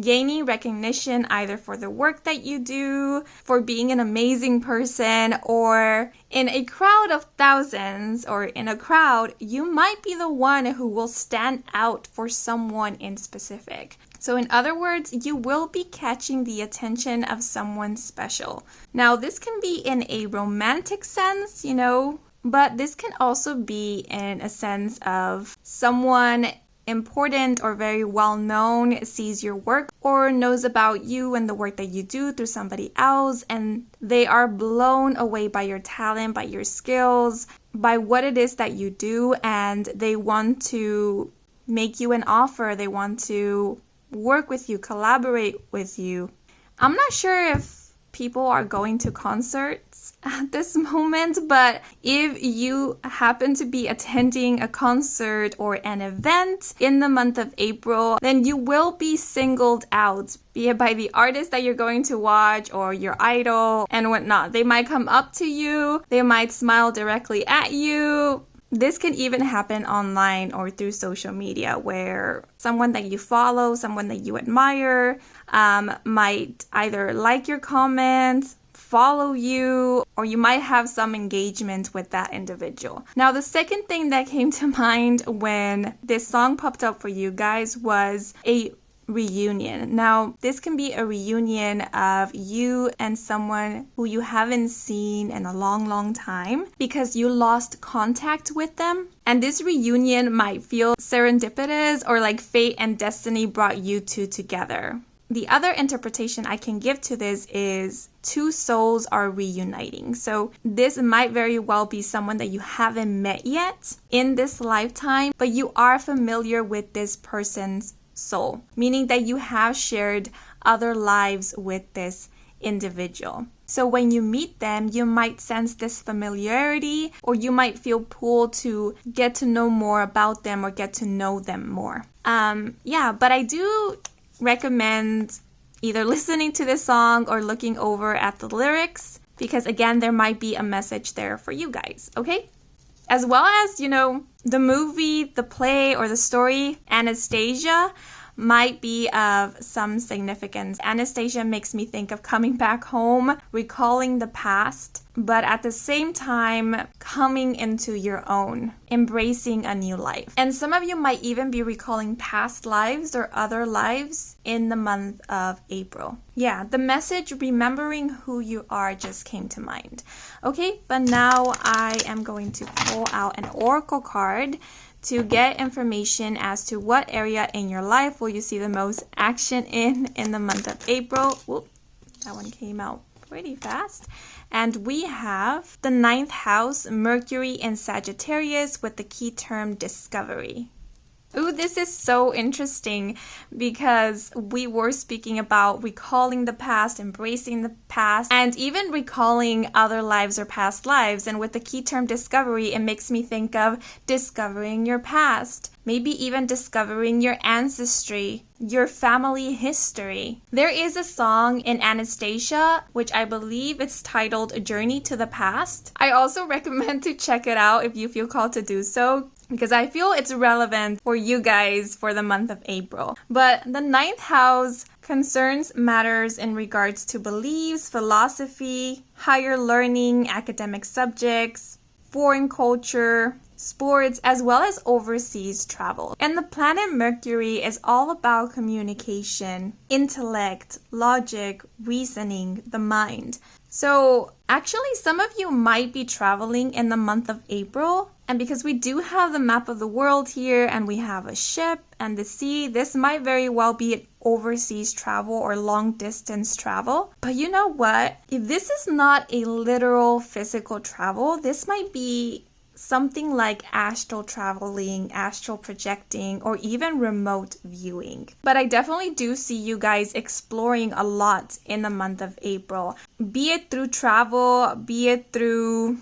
gaining recognition either for the work that you do, for being an amazing person, or in a crowd of thousands, or in a crowd, you might be the one who will stand out for someone in specific. So in other words, you will be catching the attention of someone special. Now, this can be in a romantic sense, but this can also be in a sense of someone important or very well known sees your work or knows about you and the work that you do through somebody else, and they are blown away by your talent, by your skills, by what it is that you do, and they want to make you an offer. They want to work with you, collaborate with you. I'm not sure if people are going to concerts at this moment, but if you happen to be attending a concert or an event in the month of April, then you will be singled out, be it by the artist that you're going to watch or your idol and whatnot. They might come up to you, they might smile directly at you. This can even happen online or through social media, where someone that you follow, someone that you admire, might either like your comment, follow you, or you might have some engagement with that individual. Now, the second thing that came to mind when this song popped up for you guys was a reunion. Now, this can be a reunion of you and someone who you haven't seen in a long time because you lost contact with them. And this reunion might feel serendipitous or like fate and destiny brought you two together. The other interpretation I can give to this is two souls are reuniting. So this might very well be someone that you haven't met yet in this lifetime, but you are familiar with this person's soul, meaning that you have shared other lives with this individual. So when you meet them, you might sense this familiarity, or you might feel pulled to get to know more about them or get to know them more. But I do recommend either listening to this song or looking over at the lyrics, because again, there might be a message there for you guys, okay? As well as, the movie, the play, or the story, Anastasia, might be of some significance. Anastasia makes me think of coming back home, recalling the past, but at the same time, coming into your own, embracing a new life. And some of you might even be recalling past lives or other lives in the month of April. Yeah, the message, remembering who you are, just came to mind. Okay, but now I am going to pull out an oracle card to get information as to what area in your life will you see the most action in the month of April. Whoop, that one came out pretty fast. And we have the 9th house, Mercury in Sagittarius, with the key term discovery. Ooh, this is so interesting because we were speaking about recalling the past, embracing the past, and even recalling other lives or past lives. And with the key term discovery, it makes me think of discovering your past, maybe even discovering your ancestry, your family history. There is a song in Anastasia, which I believe it's titled A Journey to the Past. I also recommend to check it out if you feel called to do so. because I feel it's relevant for you guys for the month of April. But the ninth house concerns matters in regards to beliefs, philosophy, higher learning, academic subjects, foreign culture, sports, as well as overseas travel. And the planet Mercury is all about communication, intellect, logic, reasoning, the mind. So actually, some of you might be traveling in the month of April. And because we do have the map of the world here and we have a ship and the sea, this might very well be overseas travel or long distance travel. But you know what? If this is not a literal physical travel, this might be something like astral traveling, astral projecting, or even remote viewing. But I definitely do see you guys exploring a lot in the month of April, be it through travel, be it through,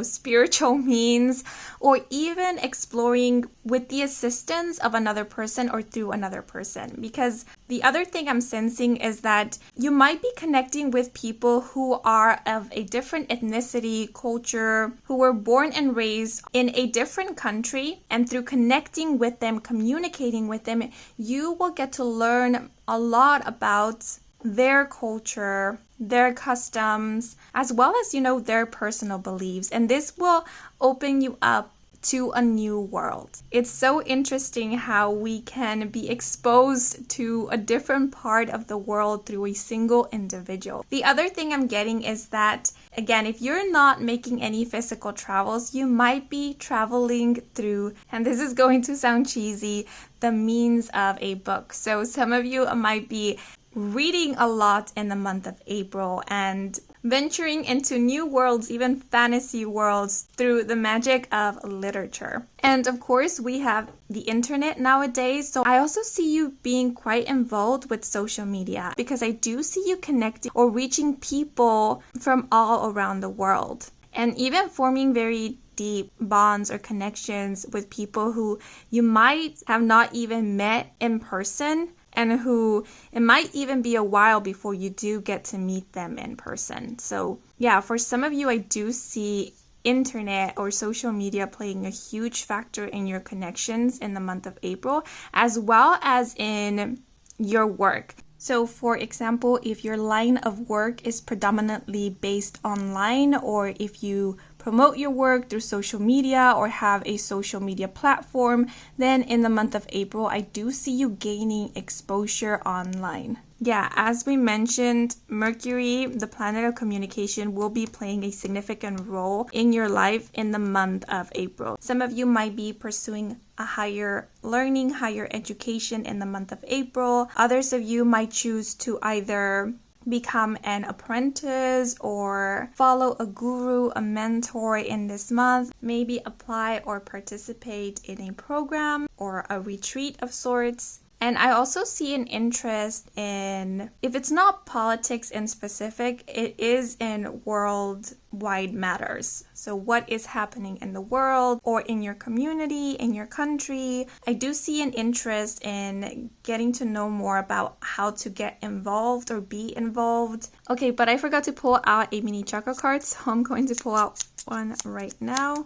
spiritual means, or even exploring with the assistance of another person or through another person. Because the other thing I'm sensing is that you might be connecting with people who are of a different ethnicity, culture, who were born and raised in a different country, and through connecting with them, communicating with them, you will get to learn a lot about their culture, their customs, as well as, their personal beliefs. And this will open you up to a new world. It's so interesting how we can be exposed to a different part of the world through a single individual. The other thing I'm getting is that, again, if you're not making any physical travels, you might be traveling through, and this is going to sound cheesy, the means of a book. So some of you might be reading a lot in the month of April and venturing into new worlds, even fantasy worlds, through the magic of literature. And of course, we have the internet nowadays. So I also see you being quite involved with social media, because I do see you connecting or reaching people from all around the world, and even forming very deep bonds or connections with people who you might have not even met in person, and who it might even be a while before you do get to meet them in person. So yeah, for some of you, I do see internet or social media playing a huge factor in your connections in the month of April, as well as in your work. So for example, if your line of work is predominantly based online, or if you promote your work through social media or have a social media platform, then in the month of April, I do see you gaining exposure online. Yeah, as we mentioned, Mercury, the planet of communication, will be playing a significant role in your life in the month of April. Some of you might be pursuing a higher learning, higher education in the month of April. Others of you might choose to either become an apprentice or follow a guru, a mentor in this month, maybe apply or participate in a program or a retreat of sorts. And I also see an interest in, if it's not politics in specific, it is in worldwide matters. So what is happening in the world or in your community, in your country. I do see an interest in getting to know more about how to get involved or be involved. Okay, but I forgot to pull out a mini chakra card, so I'm going to pull out one right now.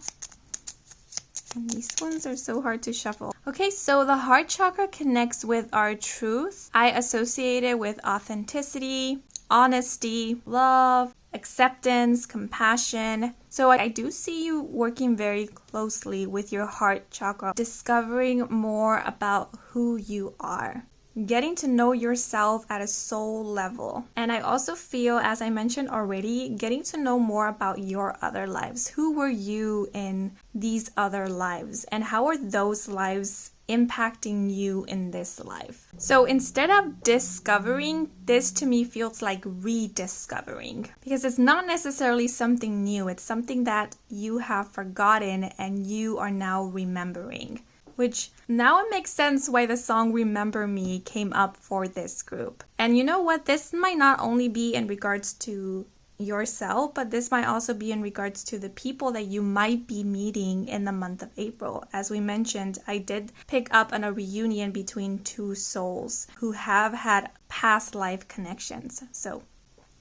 And these ones are so hard to shuffle. Okay, so the heart chakra connects with our truth. I associate it with authenticity, honesty, love, acceptance, compassion. So I do see you working very closely with your heart chakra, discovering more about who you are, getting to know yourself at a soul level. And I also feel, as I mentioned already, getting to know more about your other lives. Who were you in these other lives? And how are those lives impacting you in this life? So instead of discovering, this to me feels like rediscovering, because it's not necessarily something new. It's something that you have forgotten and you are now remembering. Which now it makes sense why the song Remember Me came up for this group. And you know what? This might not only be in regards to yourself, but this might also be in regards to the people that you might be meeting in the month of April. As we mentioned, I did pick up on a reunion between two souls who have had past life connections. So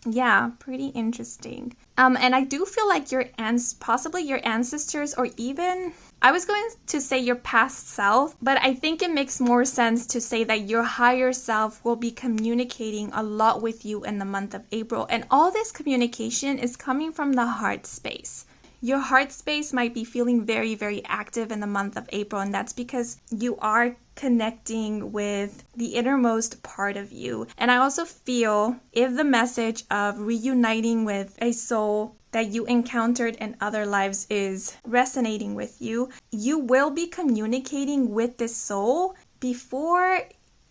Yeah, pretty interesting. And I do feel like possibly your ancestors, or even, I was going to say your past self, but I think it makes more sense to say that your higher self will be communicating a lot with you in the month of April. And all this communication is coming from the heart space. Your heart space might be feeling very, very active in the month of April, and that's because you are connecting with the innermost part of you. And I also feel if the message of reuniting with a soul that you encountered in other lives is resonating with you, you will be communicating with this soul before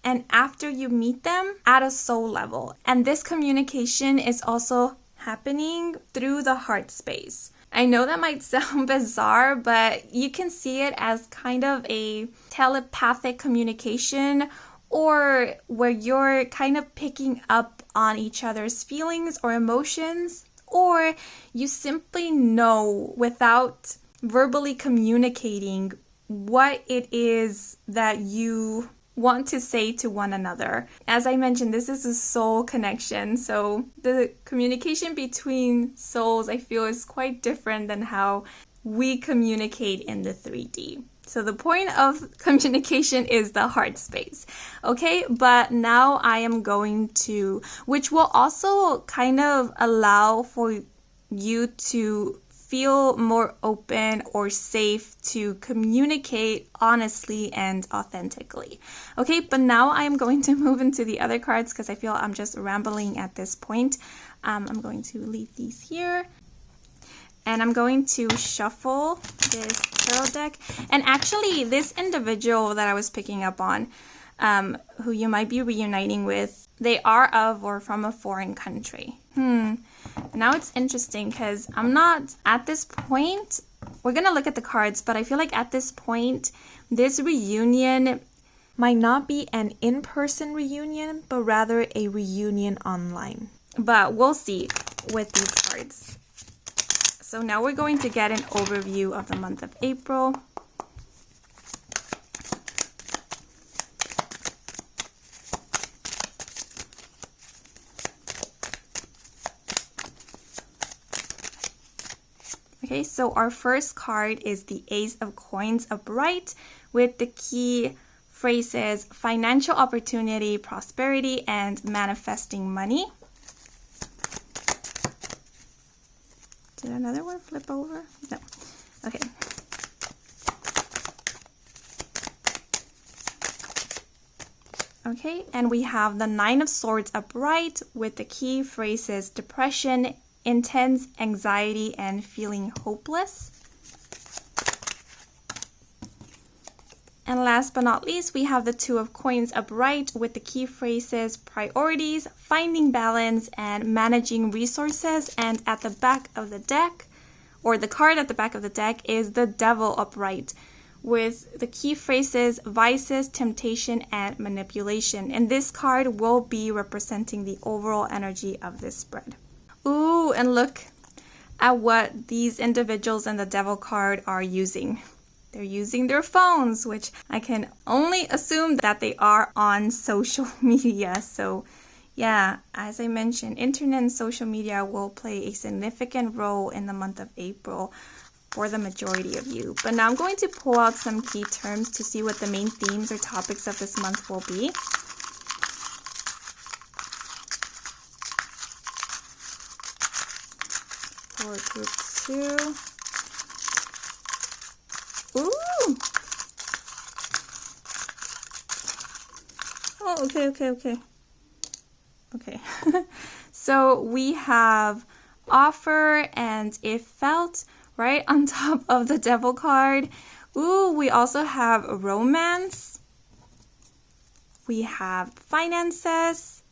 and after you meet them at a soul level. And this communication is also happening through the heart space. I know that might sound bizarre, but you can see it as kind of a telepathic communication, or where you're kind of picking up on each other's feelings or emotions, or you simply know without verbally communicating what it is that you want to say to one another. As I mentioned, this is a soul connection, so the communication between souls, I feel, is quite different than how we communicate in the 3D. So the point of communication is the heart space. Okay, but now I am going to, which will also kind of allow for you to feel more open or safe to communicate honestly and authentically. Okay, but now I am going to move into the other cards because I feel I'm just rambling at this point. I'm going to leave these here. And I'm going to shuffle this tarot deck. And actually, this individual that I was picking up on, who you might be reuniting with, they are of or from a foreign country. Now it's interesting because I'm not, at this point, we're going to look at the cards, but I feel like at this point, this reunion might not be an in-person reunion, but rather a reunion online. But we'll see with these cards. So now we're going to get an overview of the month of April. Okay, so our first card is the Ace of Coins upright with the key phrases financial opportunity, prosperity, and manifesting money. Did another one flip over? No. Okay. Okay, and we have the Nine of Swords upright with the key phrases depression, intense anxiety, and feeling hopeless. And last but not least, we have the Two of Coins upright with the key phrases priorities, finding balance, and managing resources. And at the back of the deck, or the card at the back of the deck, is the Devil upright with the key phrases vices, temptation, and manipulation. And this card will be representing the overall energy of this spread. Ooh, and look at what these individuals in the Devil card are using. They're using their phones, which I can only assume that they are on social media. So yeah, as I mentioned, internet and social media will play a significant role in the month of April for the majority of you. But now I'm going to pull out some key terms to see what the main themes or topics of this month will be. For group 2. Ooh! Oh, okay. Okay. So we have offer and if felt right on top of the Devil card. Ooh, we also have romance. We have finances.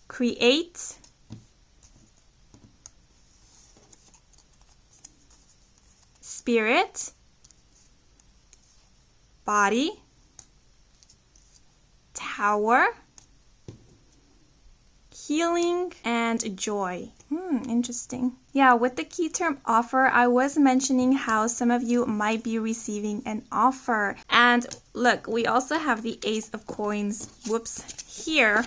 Create. Spirit, body, tower, healing, and joy. Interesting. Yeah, with the key term offer, I was mentioning how some of you might be receiving an offer. And look, we also have the Ace of Coins, here.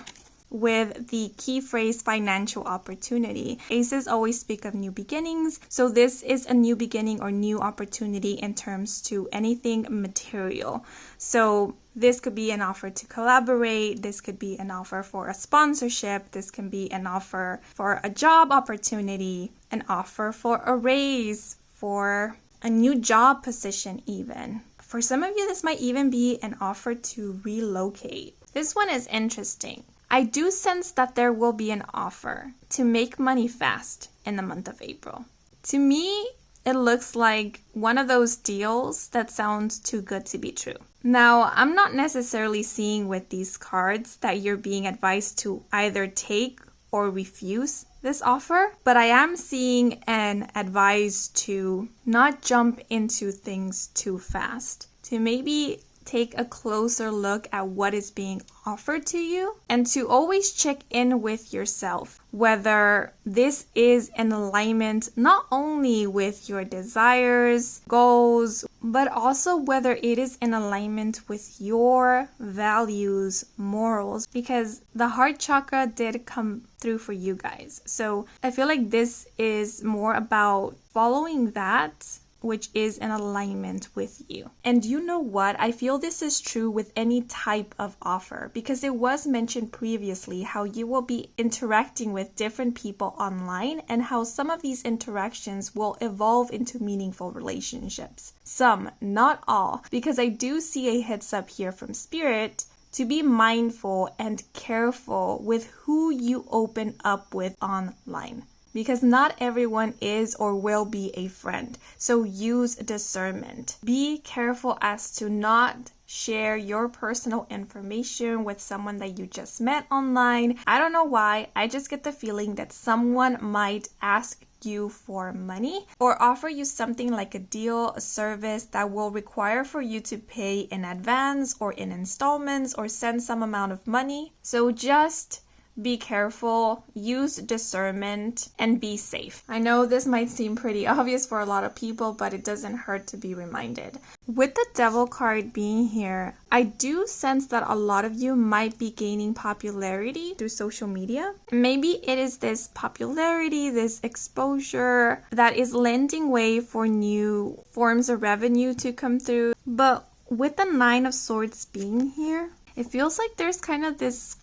with the key phrase financial opportunity. Aces always speak of new beginnings, so this is a new beginning or new opportunity in terms to anything material. So this could be an offer to collaborate, this could be an offer for a sponsorship, this can be an offer for a job opportunity, an offer for a raise, for a new job position even. For some of you, this might even be an offer to relocate. This one is interesting. I do sense that there will be an offer to make money fast in the month of April. To me, it looks like one of those deals that sounds too good to be true. Now, I'm not necessarily seeing with these cards that you're being advised to either take or refuse this offer, but I am seeing an advice to not jump into things too fast, to maybe take a closer look at what is being offered to you, and to always check in with yourself whether this is in alignment not only with your desires, goals, but also whether it is in alignment with your values, morals, because the heart chakra did come through for you guys. So I feel like this is more about following that which is in alignment with you. And you know what? I feel this is true with any type of offer, because it was mentioned previously how you will be interacting with different people online and how some of these interactions will evolve into meaningful relationships. Some, not all, because I do see a heads up here from Spirit to be mindful and careful with who you open up with online, because not everyone is or will be a friend. So use discernment. Be careful as to not share your personal information with someone that you just met online. I don't know why. I just get the feeling that someone might ask you for money or offer you something like a deal, a service that will require for you to pay in advance or in installments or send some amount of money. So just be careful, use discernment, and be safe. I know this might seem pretty obvious for a lot of people, but it doesn't hurt to be reminded. With the Devil card being here, I do sense that a lot of you might be gaining popularity through social media. Maybe it is this popularity, this exposure that is lending way for new forms of revenue to come through. But with the Nine of Swords being here, it feels like there's kind of this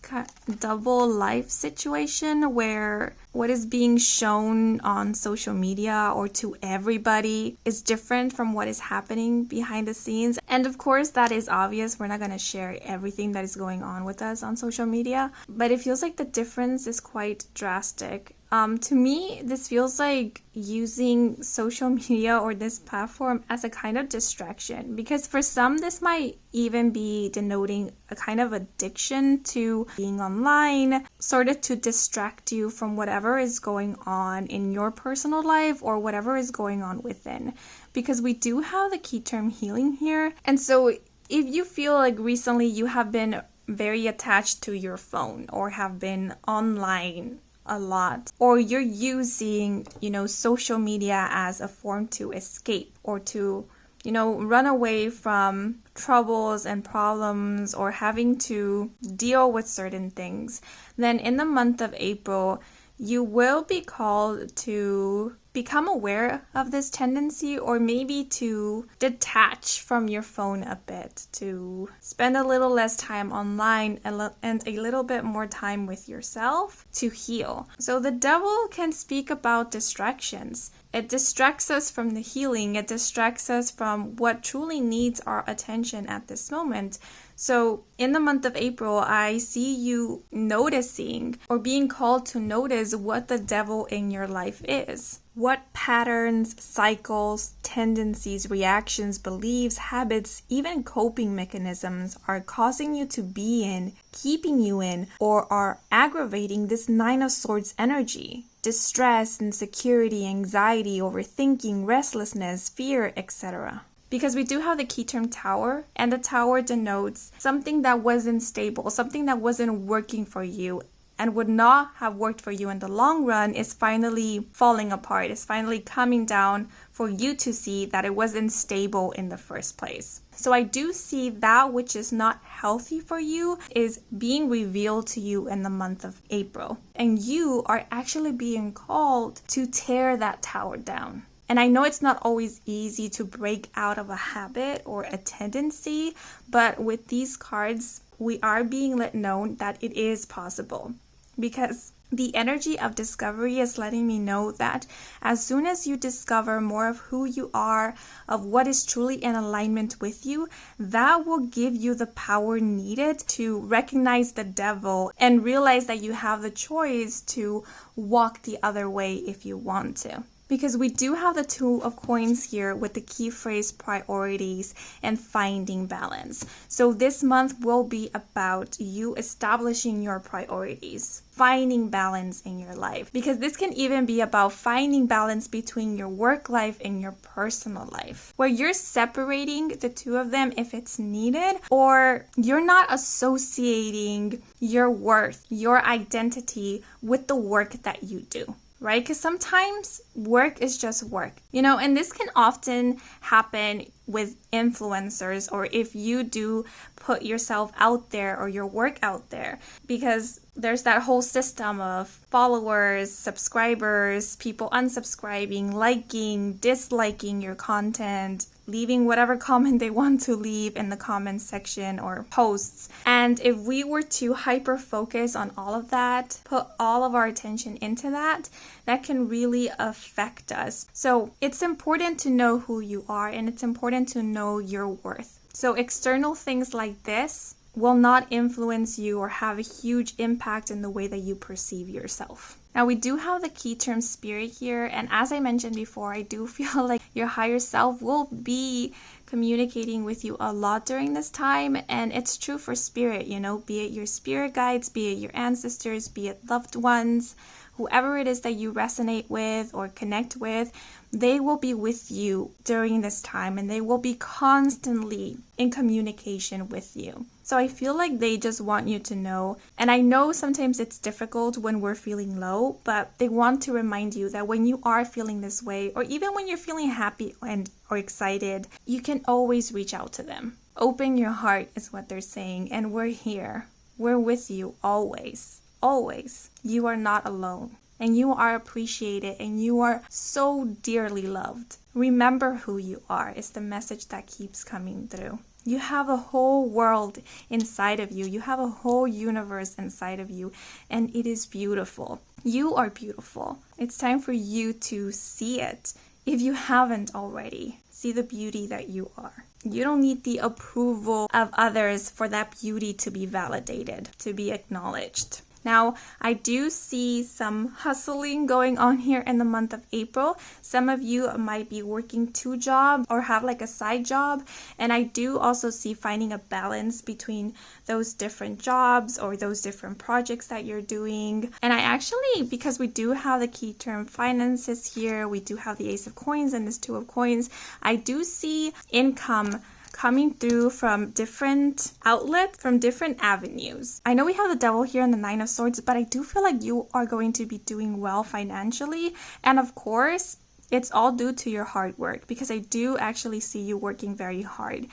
double life situation where what is being shown on social media or to everybody is different from what is happening behind the scenes. And of course, that is obvious. We're not going to share everything that is going on with us on social media, but it feels like the difference is quite drastic. To me, this feels like using social media or this platform as a kind of distraction, because for some, this might even be denoting a kind of addiction to being online, sort of to distract you from whatever is going on in your personal life or whatever is going on within, because we do have the key term healing here. And so if you feel like recently you have been very attached to your phone or have been online a lot, or you're using, social media as a form to escape or to, run away from troubles and problems or having to deal with certain things, then in the month of April, you will be called to become aware of this tendency, or maybe to detach from your phone a bit, to spend a little less time online and a little bit more time with yourself to heal. So the Devil can speak about distractions. It distracts us from the healing. It distracts us from what truly needs our attention at this moment. So in the month of April, I see you noticing or being called to notice what the Devil in your life is. What patterns, cycles, tendencies, reactions, beliefs, habits, even coping mechanisms are causing you to be in, keeping you in, or are aggravating this Nine of Swords energy? Distress, insecurity, anxiety, overthinking, restlessness, fear, etc. Because we do have the key term Tower, and the Tower denotes something that wasn't stable, something that wasn't working for you and would not have worked for you in the long run is finally falling apart, is finally coming down for you to see that it wasn't stable in the first place. So I do see that which is not healthy for you is being revealed to you in the month of April. And you are actually being called to tear that tower down. And I know it's not always easy to break out of a habit or a tendency, but with these cards, we are being let know that it is possible. Because the energy of discovery is letting me know that as soon as you discover more of who you are, of what is truly in alignment with you, that will give you the power needed to recognize the devil and realize that you have the choice to walk the other way if you want to. Because we do have the Two of Coins here with the key phrase priorities and finding balance. So this month will be about you establishing your priorities, finding balance in your life. Because this can even be about finding balance between your work life and your personal life, where you're separating the two of them if it's needed, or you're not associating your worth, your identity with the work that you do. Right? Because sometimes work is just work, and this can often happen with influencers, or if you do put yourself out there or your work out there, because there's that whole system of followers, subscribers, people unsubscribing, liking, disliking your content, leaving whatever comment they want to leave in the comment section or posts. And if we were to hyper focus on all of that, put all of our attention into that, that can really affect us. So it's important to know who you are, and it's important to know your worth. So external things like this will not influence you or have a huge impact in the way that you perceive yourself. Now, we do have the key term spirit here, and as I mentioned before, I do feel like your higher self will be communicating with you a lot during this time, and it's true for spirit, be it your spirit guides, be it your ancestors, be it loved ones, whoever it is that you resonate with or connect with, they will be with you during this time, and they will be constantly in communication with you. So I feel like they just want you to know, and I know sometimes it's difficult when we're feeling low, but they want to remind you that when you are feeling this way, or even when you're feeling happy or excited, you can always reach out to them. Open your heart is what they're saying, and we're here. We're with you always. Always. You are not alone, and you are appreciated, and you are so dearly loved. Remember who you are is the message that keeps coming through. You have a whole world inside of you. You have a whole universe inside of you, and it is beautiful. You are beautiful. It's time for you to see it. If you haven't already, see the beauty that you are. You don't need the approval of others for that beauty to be validated, to be acknowledged. Now, I do see some hustling going on here in the month of April. Some of you might be working 2 jobs or have like a side job. And I do also see finding a balance between those different jobs or those different projects that you're doing. And I actually, because we do have the key term finances here, we do have the Ace of Coins and this Two of Coins, I do see income coming through from different outlets, from different avenues. I know we have the Devil here and the Nine of Swords, but I do feel like you are going to be doing well financially. And of course, it's all due to your hard work, because I do actually see you working very hard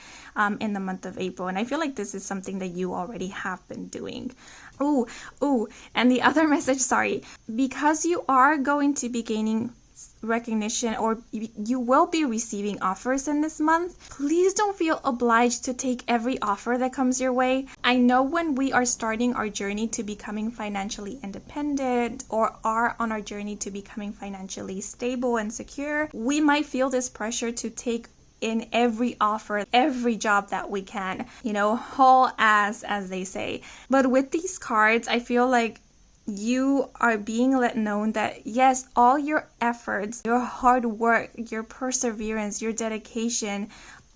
in the month of April. And I feel like this is something that you already have been doing. And the other message, because you are going to be gaining recognition, or you will be receiving offers in this month, please don't feel obliged to take every offer that comes your way. I know when we are starting our journey to becoming financially independent, or are on our journey to becoming financially stable and secure, we might feel this pressure to take in every offer, every job that we can, haul ass, as they say. But with these cards, I feel like you are being let know that yes, all your efforts, your hard work, your perseverance, your dedication,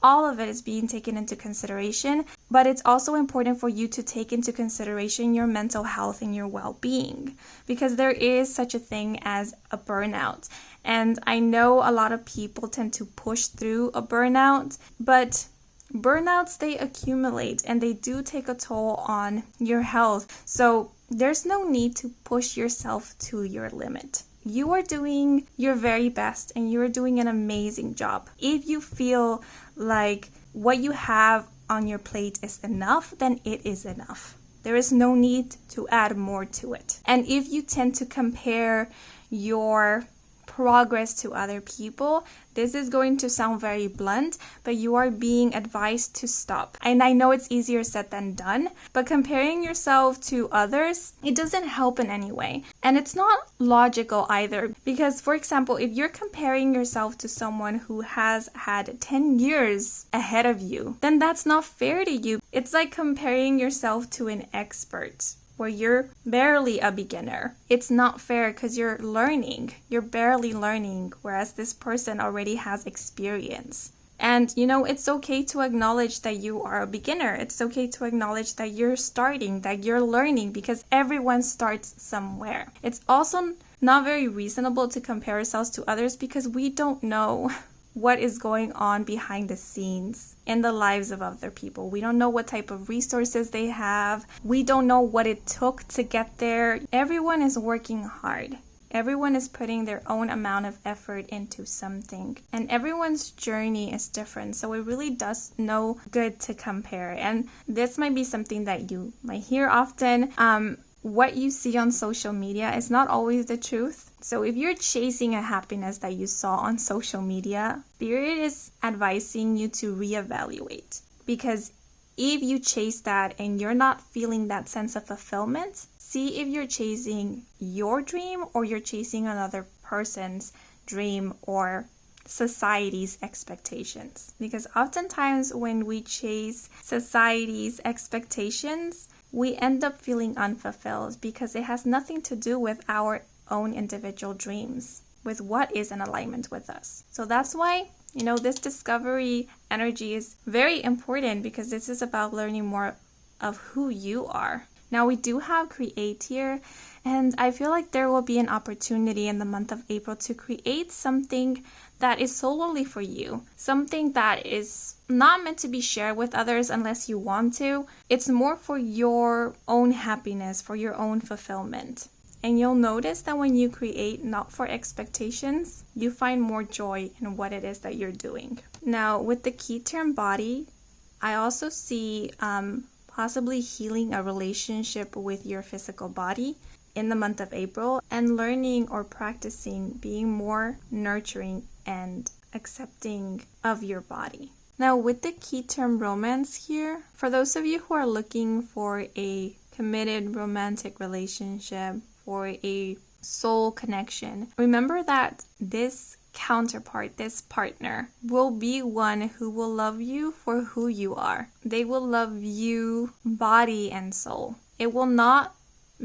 all of it is being taken into consideration. But it's also important for you to take into consideration your mental health and your well-being, because there is such a thing as a burnout. And I know a lot of people tend to push through a burnout, but burnouts, they accumulate and they do take a toll on your health. So there's no need to push yourself to your limit. You are doing your very best and you're doing an amazing job. If you feel like what you have on your plate is enough, then it is enough. There is no need to add more to it. And if you tend to compare your progress to other people, this is going to sound very blunt, but you are being advised to stop. And I know it's easier said than done, but comparing yourself to others, it doesn't help in any way. And it's not logical either, because for example, if you're comparing yourself to someone who has had 10 years ahead of you, then that's not fair to you. It's like comparing yourself to an expert where you're barely a beginner. It's not fair because you're learning. You're barely learning, whereas this person already has experience. And it's okay to acknowledge that you are a beginner. It's okay to acknowledge that you're starting, that you're learning, because everyone starts somewhere. It's also not very reasonable to compare ourselves to others because we don't know what is going on behind the scenes in the lives of other people. We don't know what type of resources they have. We don't know what it took to get there. Everyone is working hard. Everyone is putting their own amount of effort into something. And everyone's journey is different. So it really does no good to compare. And this might be something that you might hear often. What you see on social media is not always the truth. So if you're chasing a happiness that you saw on social media, Spirit is advising you to reevaluate. Because if you chase that and you're not feeling that sense of fulfillment, see if you're chasing your dream or you're chasing another person's dream or society's expectations. Because oftentimes when we chase society's expectations, we end up feeling unfulfilled because it has nothing to do with our own individual dreams, with what is in alignment with us. So that's why, this discovery energy is very important, because this is about learning more of who you are. Now we do have Create here, and I feel like there will be an opportunity in the month of April to create something that is solely for you, something that is not meant to be shared with others unless you want to. It's more for your own happiness, for your own fulfillment. And you'll notice that when you create not for expectations, you find more joy in what it is that you're doing. Now, with the key term body, I also see possibly healing a relationship with your physical body in the month of April, and learning or practicing being more nurturing and accepting of your body. Now, with the key term romance here, for those of you who are looking for a committed romantic relationship, for a soul connection, remember that this counterpart, this partner, will be one who will love you for who you are. They will love you body and soul. It will not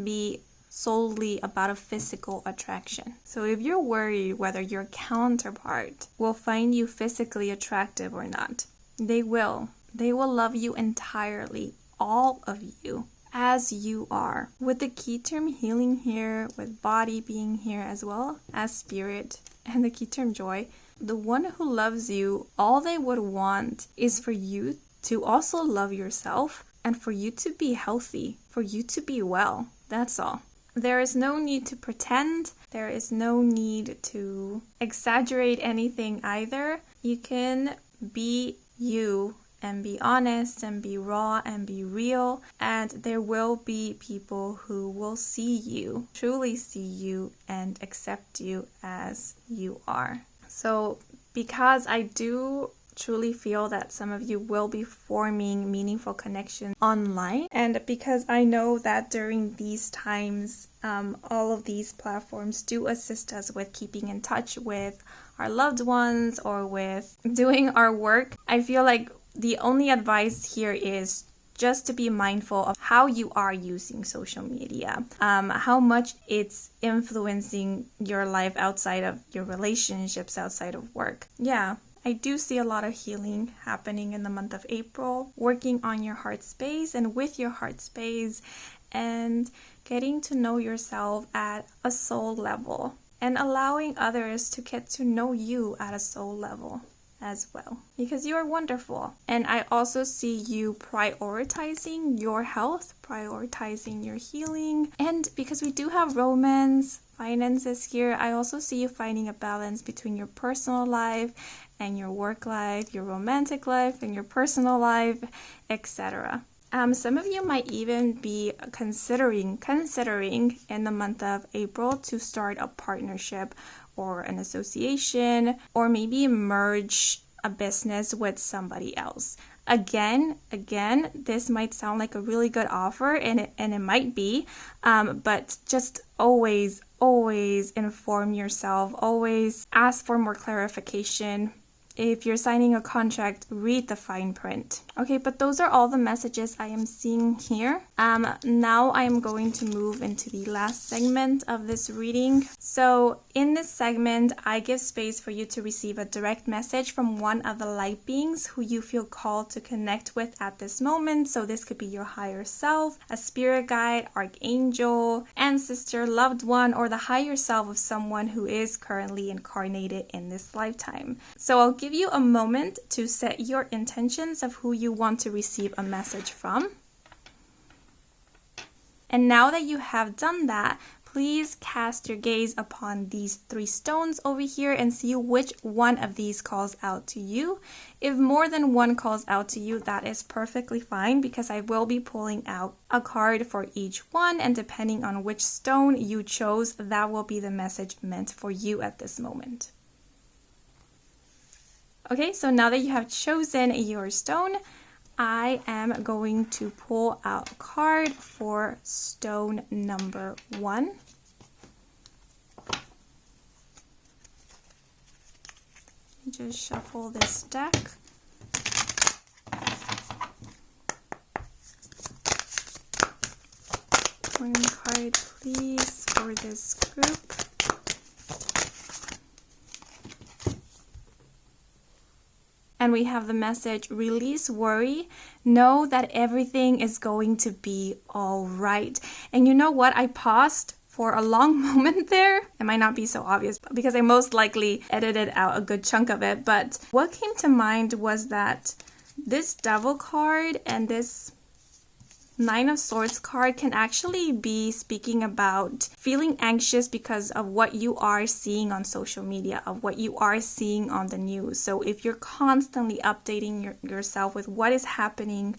be solely about a physical attraction. So if you're worried whether your counterpart will find you physically attractive or not, they will. They will love you entirely, all of you, as you are. With the key term healing here, with body being here as well as spirit, and the key term joy, the one who loves you, all they would want is for you to also love yourself and for you to be healthy, for you to be well. That's all. There is no need to pretend. There is no need to exaggerate anything either. You can be you and be honest and be raw and be real, and there will be people who will see you, truly see you, and accept you as you are. So because I do truly feel that some of you will be forming meaningful connections online, and because I know that during these times all of these platforms do assist us with keeping in touch with our loved ones or with doing our work, I feel like the only advice here is just to be mindful of how you are using social media, how much it's influencing your life outside of your relationships, outside of work. Yeah, I do see a lot of healing happening in the month of April, working on your heart space and with your heart space, and getting to know yourself at a soul level, and allowing others to get to know you at a soul level as well, because you are wonderful. And I also see you prioritizing your health, prioritizing your healing. And because we do have romance, finances here, I also see you finding a balance between your personal life and your work life, your romantic life and your personal life, etc. Some of you might even be considering in the month of April to start a partnership or an association, or maybe merge a business with somebody else. Again, this might sound like a really good offer, and it might be, but just always inform yourself, always ask for more clarification. If you're signing a contract, read the fine print. Okay, but those are all the messages I am seeing here. Now I am going to move into the last segment of this reading. So in this segment, I give space for you to receive a direct message from one of the light beings who you feel called to connect with at this moment. So this could be your higher self, a spirit guide, archangel, ancestor, loved one, or the higher self of someone who is currently incarnated in this lifetime. So I'll give you a moment to set your intentions of who you want to receive a message from. And now that you have done that, please cast your gaze upon these 3 stones over here and see which one of these calls out to you. If more than one calls out to you, that is perfectly fine, because I will be pulling out a card for each one, and depending on which stone you chose, that will be the message meant for you at this moment. Okay, so now that you have chosen your stone, I am going to pull out a card for stone number 1. Just shuffle this deck. One card, please, for this group. And we have the message, release worry, know that everything is going to be all right. And you know what? I paused for a long moment there. It might not be so obvious because I most likely edited out a good chunk of it. But what came to mind was that this Devil card and this 9 of Swords card can actually be speaking about feeling anxious because of what you are seeing on social media, of what you are seeing on the news. So if you're constantly updating yourself with what is happening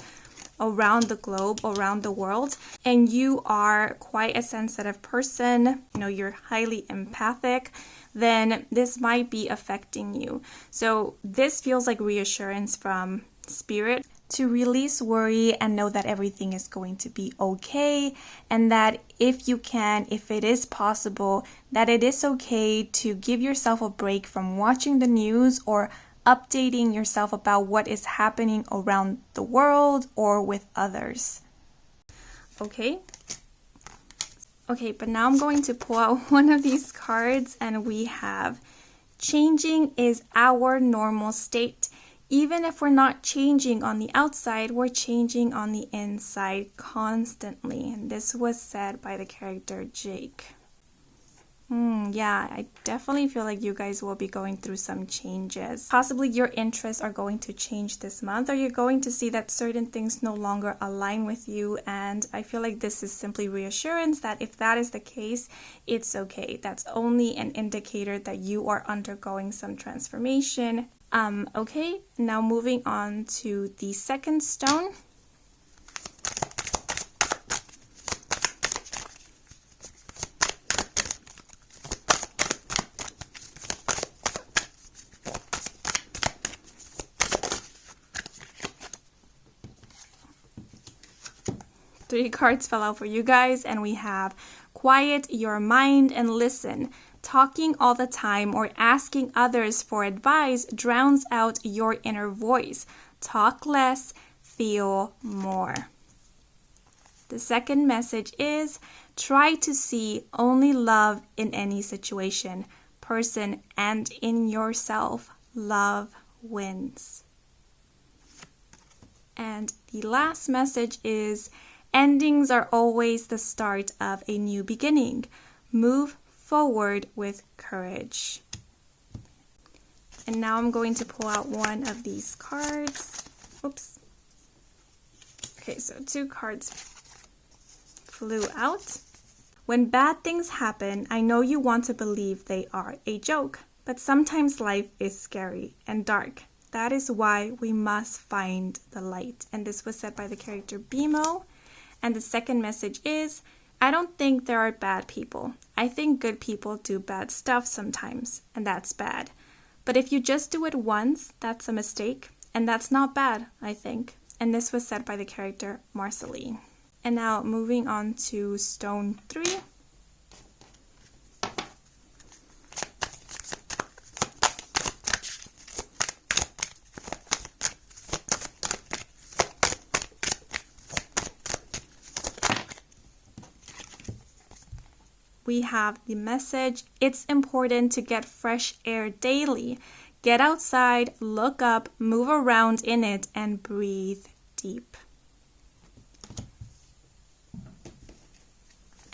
around the globe, around the world, and you are quite a sensitive person, you're highly empathic, then this might be affecting you. So this feels like reassurance from Spirit to release worry and know that everything is going to be okay, and that if it is possible, that it is okay to give yourself a break from watching the news or updating yourself about what is happening around the world or with others. Okay, but now I'm going to pull out one of these cards, and we have changing is our normal state. Even if we're not changing on the outside, we're changing on the inside constantly. And this was said by the character Jake. Yeah, I definitely feel like you guys will be going through some changes. Possibly your interests are going to change this month, or you're going to see that certain things no longer align with you. And I feel like this is simply reassurance that if that is the case, it's okay. That's only an indicator that you are undergoing some transformation. Okay, now moving on to the second stone. Three cards fell out for you guys, and we have quiet your mind and listen. Talking all the time or asking others for advice drowns out your inner voice. Talk less, feel more. The second message is try to see only love in any situation, person, and in yourself. Love wins. And the last message is endings are always the start of a new beginning. Move forward with courage. And now I'm going to pull out one of these cards. Oops. Okay, so 2 cards flew out. When bad things happen, I know you want to believe they are a joke, but sometimes life is scary and dark. That is why we must find the light. And this was said by the character Bimo. And the second message is, I don't think there are bad people. I think good people do bad stuff sometimes, and that's bad. But if you just do it once, that's a mistake, and that's not bad, I think. And this was said by the character Marceline. And now moving on to stone 3. We have the message, it's important to get fresh air daily. Get outside, look up, move around in it, and breathe deep.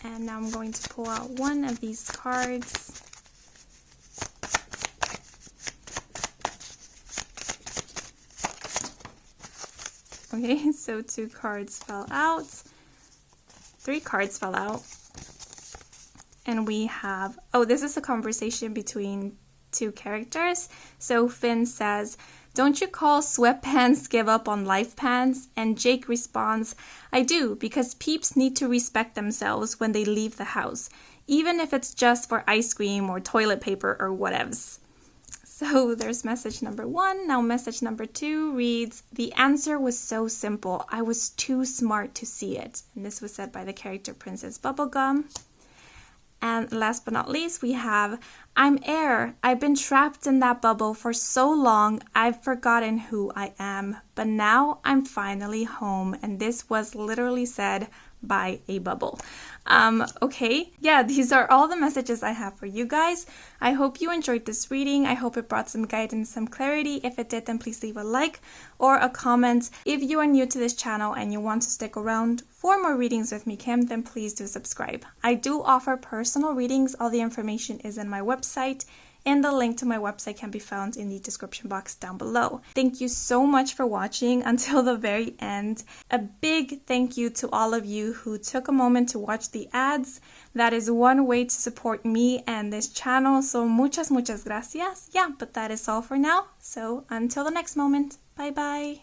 And now I'm going to pull out one of these cards. Okay, so 2 cards fell out. 3 cards fell out. And we have, this is a conversation between 2 characters. So Finn says, don't you call sweatpants give up on life pants? And Jake responds, I do, because peeps need to respect themselves when they leave the house, even if it's just for ice cream or toilet paper or whatevs. So there's message number 1. Now message number 2 reads, the answer was so simple. I was too smart to see it. And this was said by the character Princess Bubblegum. And last but not least, we have, I'm air. I've been trapped in that bubble for so long, I've forgotten who I am. But now I'm finally home. And this was literally said by a bubble. Okay, yeah, these are all the messages I have for you guys. I hope you enjoyed this reading. I hope it brought some guidance, some clarity. If it did, then please leave a like or a comment. If you are new to this channel and you want to stick around for more readings with me, Kim, then please do subscribe. I do offer personal readings. All the information is in my website, and the link to my website can be found in the description box down below. Thank you so much for watching until the very end. A big thank you to all of you who took a moment to watch the ads. That is one way to support me and this channel, so muchas gracias. Yeah, but that is all for now. So until the next moment, bye bye.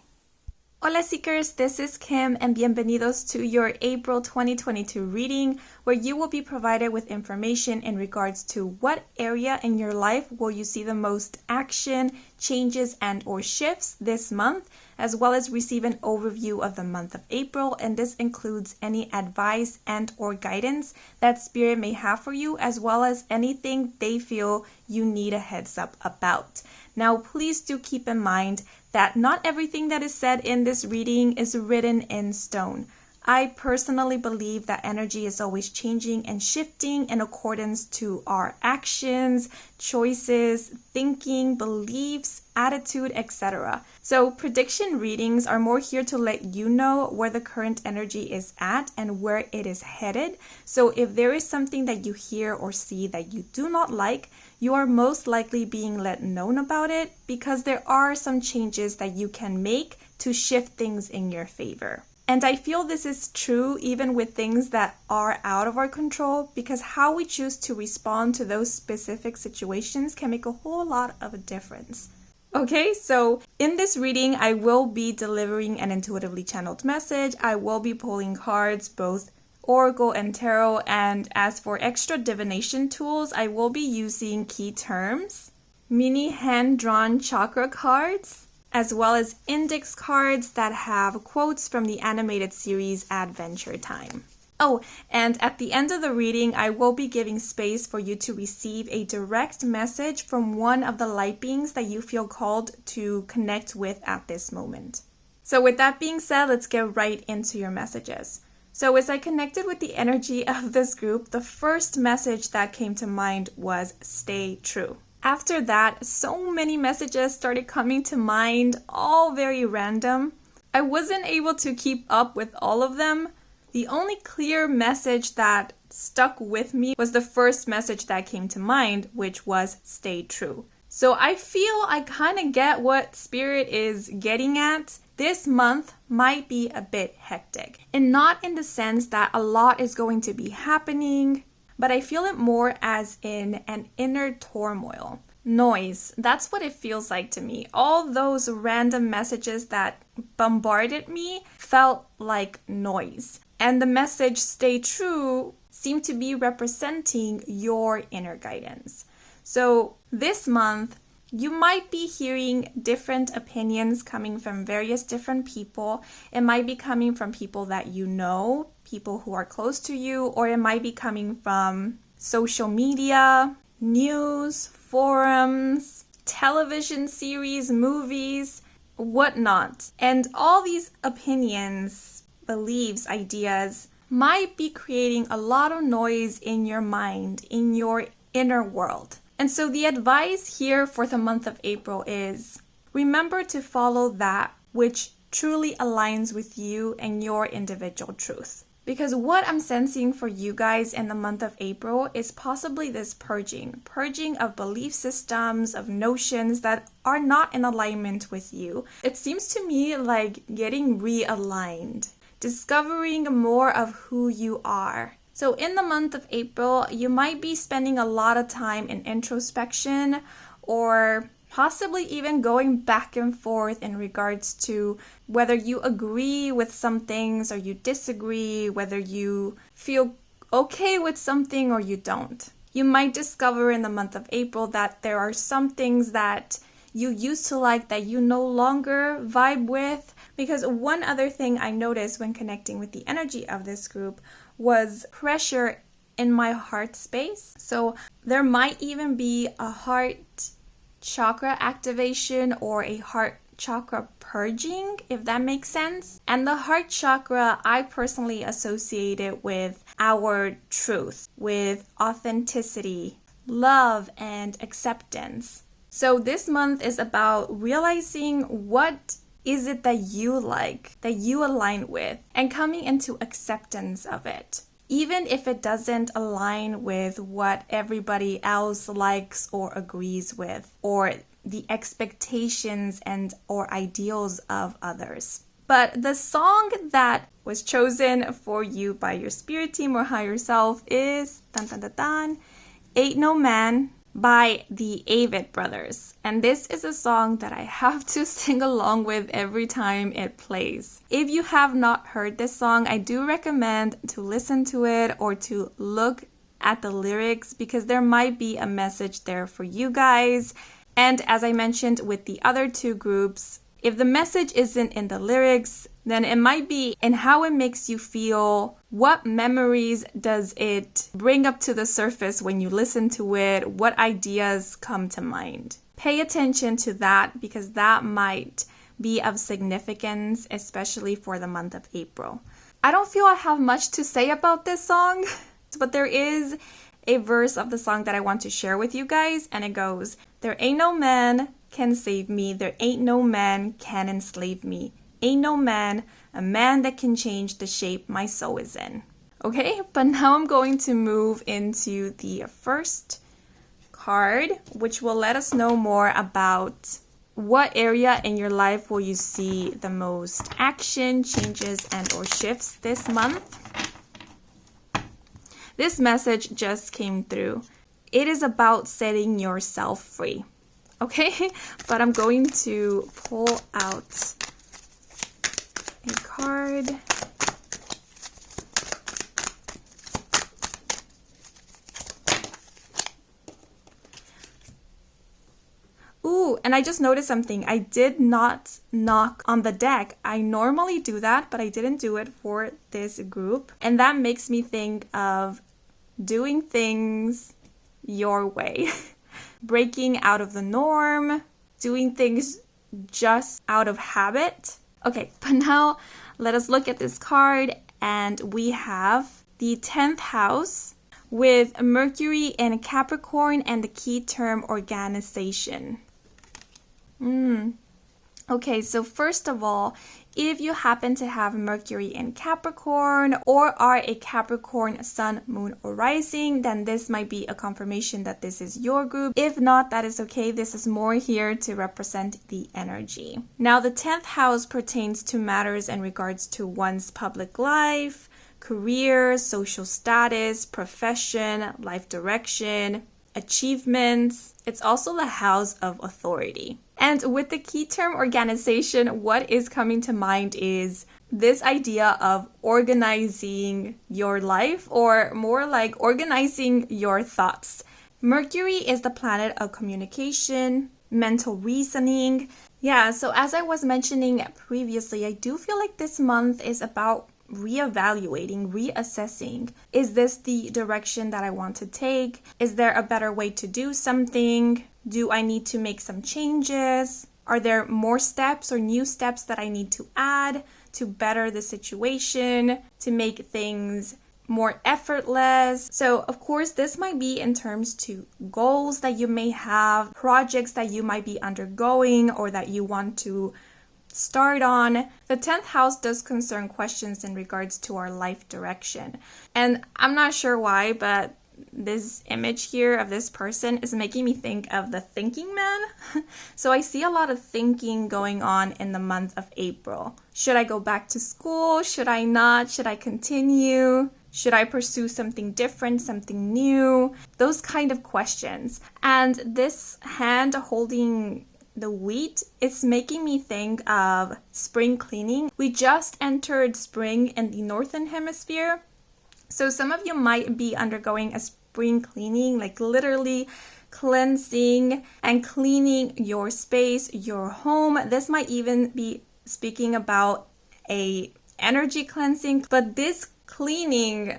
Hola Seekers, this is Kim and bienvenidos to your April 2022 reading, where you will be provided with information in regards to what area in your life will you see the most action, changes, and or shifts this month, as well as receive an overview of the month of April, and this includes any advice and or guidance that Spirit may have for you, as well as anything they feel you need a heads up about. Now, please do keep in mind that not everything that is said in this reading is written in stone. I personally believe that energy is always changing and shifting in accordance to our actions, choices, thinking, beliefs, attitude, etc. So prediction readings are more here to let you know where the current energy is at and where it is headed. So if there is something that you hear or see that you do not like, you are most likely being let known about it, because there are some changes that you can make to shift things in your favor. And I feel this is true even with things that are out of our control, because how we choose to respond to those specific situations can make a whole lot of a difference. Okay, so in this reading, I will be delivering an intuitively channeled message. I will be pulling cards, both Oracle and Tarot, and as for extra divination tools, I will be using key terms, mini hand-drawn chakra cards, as well as index cards that have quotes from the animated series Adventure Time. Oh, and at the end of the reading, I will be giving space for you to receive a direct message from one of the light beings that you feel called to connect with at this moment. So with that being said, let's get right into your messages. So as I connected with the energy of this group, the first message that came to mind was stay true. After that, so many messages started coming to mind, all very random. I wasn't able to keep up with all of them. The only clear message that stuck with me was the first message that came to mind, which was stay true. So I feel I kind of get what Spirit is getting at. This month might be a bit hectic, and not in the sense that a lot is going to be happening, but I feel it more as in an inner turmoil. Noise, that's what it feels like to me. All those random messages that bombarded me felt like noise. And the message, stay true, seemed to be representing your inner guidance. So this month, you might be hearing different opinions coming from various different people. It might be coming from people that you know, people who are close to you, or it might be coming from social media, news, forums, television series, movies, whatnot. And all these opinions, beliefs, ideas might be creating a lot of noise in your mind, in your inner world. And so the advice here for the month of April is remember to follow that which truly aligns with you and your individual truth. Because what I'm sensing for you guys in the month of April is possibly this purging of belief systems, of notions that are not in alignment with you. It seems to me like getting realigned, discovering more of who you are. So in the month of April, you might be spending a lot of time in introspection, or possibly even going back and forth in regards to whether you agree with some things or you disagree, whether you feel okay with something or you don't. You might discover in the month of April that there are some things that you used to like that you no longer vibe with. Because one other thing I noticed when connecting with the energy of this group was pressure in my heart space. So there might even be a heart chakra activation or a heart chakra purging, if that makes sense. And the heart chakra, I personally associate it with our truth, with authenticity, love, and acceptance. So this month is about realizing what is it that you like, that you align with, and coming into acceptance of it. Even if it doesn't align with what everybody else likes or agrees with, or the expectations and or ideals of others. But the song that was chosen for you by your spirit team or higher self is Ain't No Man by the Aesthete brothers. And this is a song that I have to sing along with every time it plays. If you have not heard this song, I do recommend to listen to it or to look at the lyrics, because there might be a message there for you guys. And as I mentioned with the other two groups, if the message isn't in the lyrics, then it might be in how it makes you feel. What memories does it bring up to the surface when you listen to it? What ideas come to mind? Pay attention to that, because that might be of significance, especially for the month of April. I don't feel I have much to say about this song, but there is a verse of the song that I want to share with you guys, and it goes, "There ain't no man can save me, there ain't no man can enslave me. Ain't no man, a man that can change the shape my soul is in." Okay, but now I'm going to move into the first card, which will let us know more about what area in your life will you see the most action, changes, and or shifts this month. This message just came through. It is about setting yourself free. Okay, but I'm going to pull out a card. Ooh, and I just noticed something. I did not knock on the deck. I normally do that, but I didn't do it for this group. And that makes me think of doing things your way. Breaking out of the norm, doing things just out of habit. Okay, but now let us look at this card, and we have the 10th house with Mercury in Capricorn and the key term organization. Okay, so first of all, if you happen to have Mercury in Capricorn or are a Capricorn sun, moon, or rising, then this might be a confirmation that this is your group. If not, that is okay. This is more here to represent the energy. Now, the 10th house pertains to matters in regards to one's public life, career, social status, profession, life direction, achievements. It's also the house of authority. And with the key term organization, what is coming to mind is this idea of organizing your life, or more like organizing your thoughts. Mercury is the planet of communication, mental reasoning. Yeah, so as I was mentioning previously, I do feel like this month is about reevaluating, reassessing. Is this the direction that I want to take? Is there a better way to do something? Do I need to make some changes? Are there more steps or new steps that I need to add to better the situation, to make things more effortless? So of course, this might be in terms to goals that you may have, projects that you might be undergoing or that you want to start on. The 10th house does concern questions in regards to our life direction. And I'm not sure why, but this image here of this person is making me think of the thinking man. So I see a lot of thinking going on in the month of April. Should I go back to school? Should I not? Should I continue? Should I pursue something different, something new? Those kind of questions. And this hand holding the wheat, it's making me think of spring cleaning. We just entered spring in the northern hemisphere. So some of you might be undergoing a spring cleaning, like literally cleansing and cleaning your space, your home. This might even be speaking about a energy cleansing, but this cleansing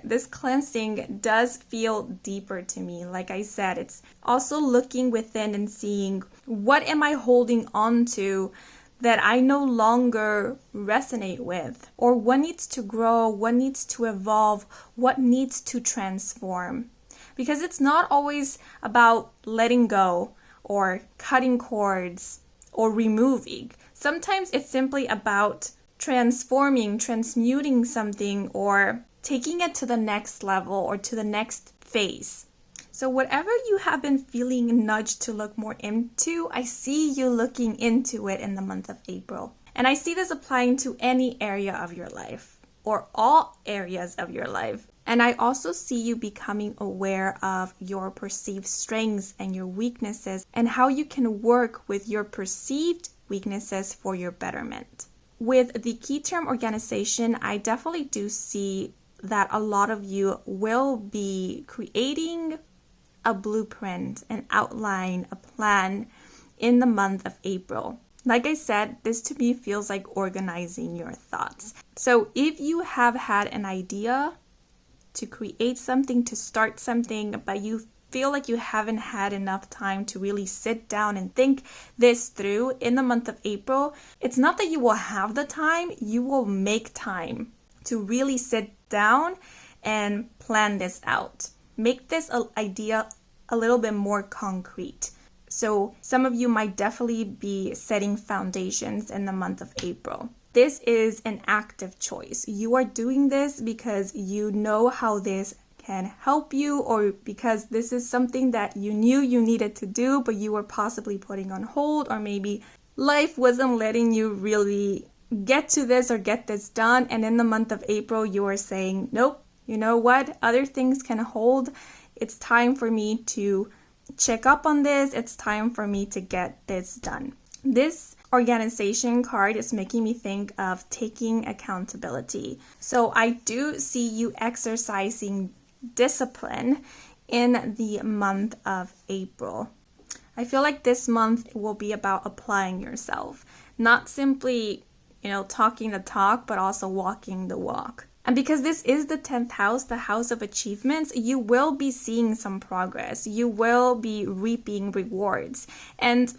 does feel deeper to me. Like I said, it's also looking within and seeing, what am I holding on to that I no longer resonate with? Or what needs to grow? What needs to evolve? What needs to transform? Because it's not always about letting go or cutting cords or removing. Sometimes it's simply about transforming, transmuting something, or taking it to the next level or to the next phase. So whatever you have been feeling nudged to look more into, I see you looking into it in the month of April. And I see this applying to any area of your life or all areas of your life. And I also see you becoming aware of your perceived strengths and your weaknesses and how you can work with your perceived weaknesses for your betterment. With the key term organization, I definitely do see that a lot of you will be creating a blueprint, an outline, a plan in the month of April. Like I said, this to me feels like organizing your thoughts. So if you have had an idea to create something, to start something, but you feel like you haven't had enough time to really sit down and think this through in the month of April, it's not that you will have the time, you will make time to really sit down and plan this out. Make this idea a little bit more concrete. So some of you might definitely be setting foundations in the month of April. This is an active choice. You are doing this because you know how this can help you, or because this is something that you knew you needed to do, but you were possibly putting on hold, or maybe life wasn't letting you really get to this or get this done. And in the month of April, you are saying, nope, you know what? Other things can hold. It's time for me to check up on this. It's time for me to get this done. This organization card is making me think of taking accountability. So I do see you exercising discipline in the month of April. I feel like this month will be about applying yourself, not simply, talking the talk, but also walking the walk. And because this is the 10th house, the house of achievements, you will be seeing some progress. You will be reaping rewards. And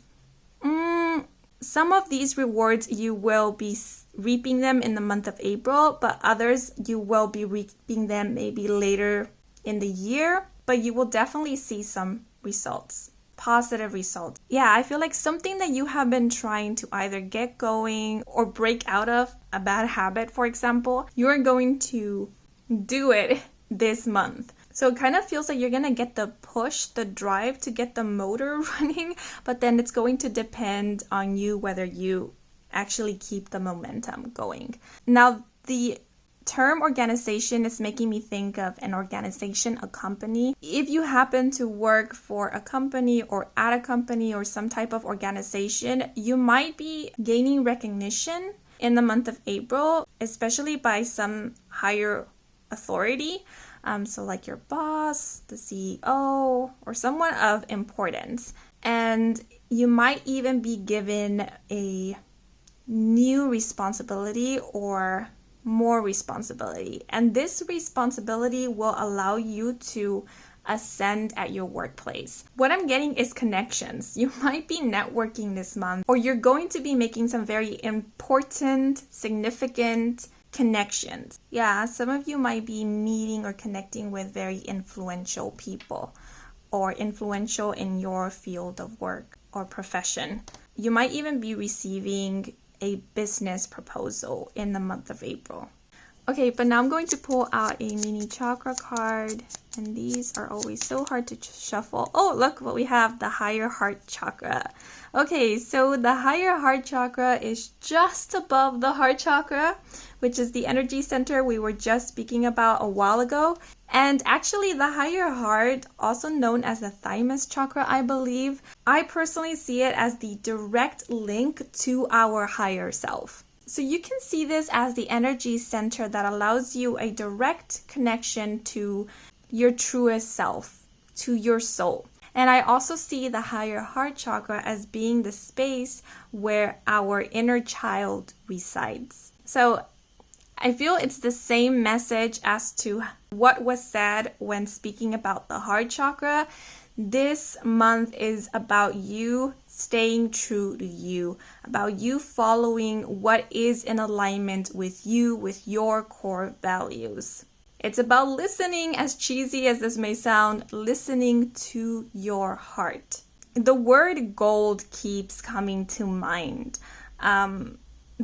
some of these rewards, you will be reaping them in the month of April, but others, you will be reaping them maybe later in the year. But you will definitely see some results. positive results. Yeah, I feel like something that you have been trying to either get going or break out of, a bad habit, for example, you're going to do it this month. So it kind of feels like you're going to get the push, the drive to get the motor running, but then it's going to depend on you whether you actually keep the momentum going. Now, the term organization is making me think of an organization, a company. If you happen to work for a company or at a company or some type of organization, you might be gaining recognition in the month of April, especially by some higher authority. So like your boss, the CEO, or someone of importance. And you might even be given a new responsibility or more responsibility. And this responsibility will allow you to ascend at your workplace. What I'm getting is connections. You might be networking this month, or you're going to be making some very important, significant connections. Yeah, some of you might be meeting or connecting with very influential people or influential in your field of work or profession. You might even be receiving a business proposal in the month of April. Okay, but now I'm going to pull out a mini chakra card, and these are always so hard to shuffle. Oh, look what we have, the higher heart chakra. Okay, so the higher heart chakra is just above the heart chakra, which is the energy center we were just speaking about a while ago. And actually, the higher heart, also known as the thymus chakra, I believe, I personally see it as the direct link to our higher self. So you can see this as the energy center that allows you a direct connection to your truest self, to your soul. And I also see the higher heart chakra as being the space where our inner child resides. So I feel it's the same message as to what was said when speaking about the heart chakra. This month is about you staying true to you, about you following what is in alignment with you, with your core values. It's about listening, as cheesy as this may sound, listening to your heart. The word gold keeps coming to mind.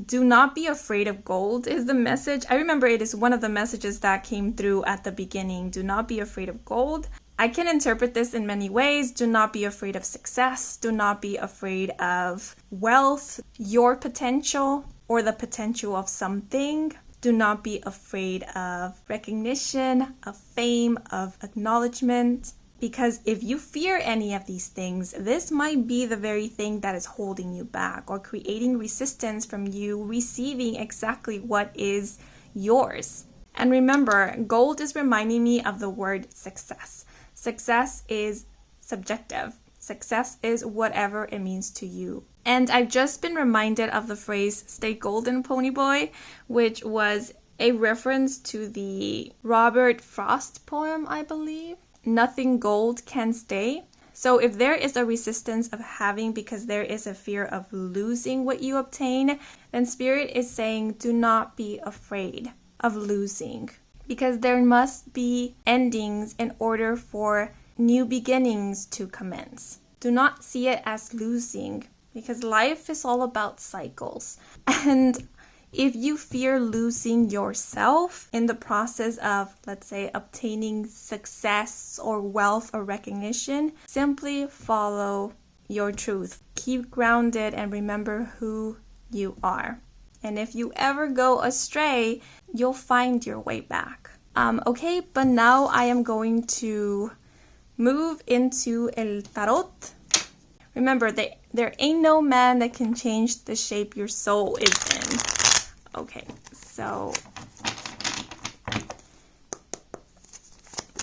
Do not be afraid of gold is the message. I remember it is one of the messages that came through at the beginning. Do not be afraid of gold. I can interpret this in many ways. Do not be afraid of success. Do not be afraid of wealth, your potential, or the potential of something. Do not be afraid of recognition, of fame, of acknowledgement. Because if you fear any of these things, this might be the very thing that is holding you back or creating resistance from you receiving exactly what is yours. And remember, gold is reminding me of the word success. Success is subjective. Success is whatever it means to you. And I've just been reminded of the phrase, stay golden, pony boy, which was a reference to the Robert Frost poem, I believe. Nothing gold can stay. So if there is a resistance of having because there is a fear of losing what you obtain, then Spirit is saying do not be afraid of losing, because there must be endings in order for new beginnings to commence. Do not see it as losing, because life is all about cycles. And if you fear losing yourself in the process of, let's say, obtaining success or wealth or recognition, simply follow your truth. Keep grounded and remember who you are. And if you ever go astray, you'll find your way back. Okay, but now I am going to move into El Tarot. Remember, there ain't no man that can change the shape your soul is in. Okay, so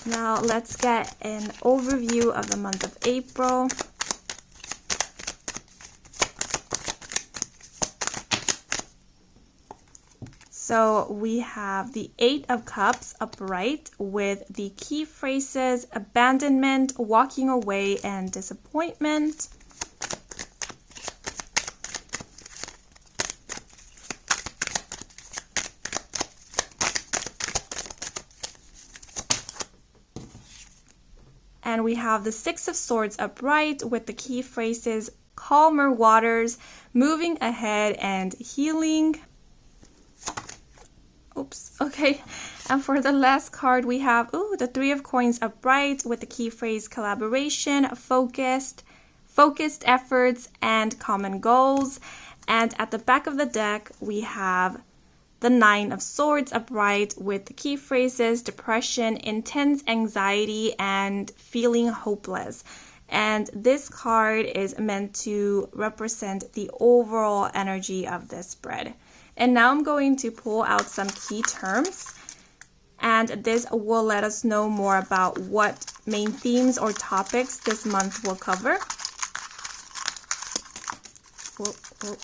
now let's get an overview of the month of April. So we have the 8 of Cups upright with the key phrases abandonment, walking away, and disappointment. And we have the Six of Swords upright with the key phrases calmer waters, moving ahead, and healing. Oops, okay. And for the last card, we have the Three of Coins upright with the key phrase collaboration, focused efforts, and common goals. And at the back of the deck, we have the Nine of Swords upright with the key phrases depression, intense anxiety, and feeling hopeless. And this card is meant to represent the overall energy of this spread. And now I'm going to pull out some key terms, and this will let us know more about what main themes or topics this month will cover. Whoa.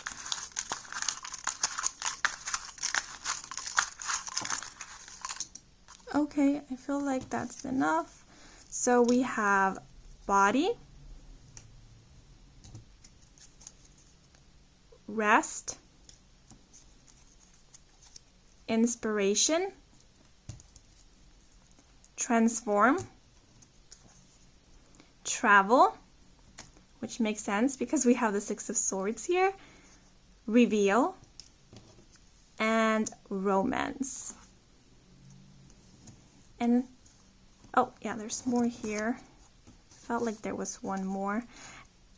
Okay, I feel like that's enough. So we have body, rest, inspiration, transform, travel, which makes sense because we have the Six of Swords here, reveal, and romance. And, oh yeah, there's more here. Felt like there was one more.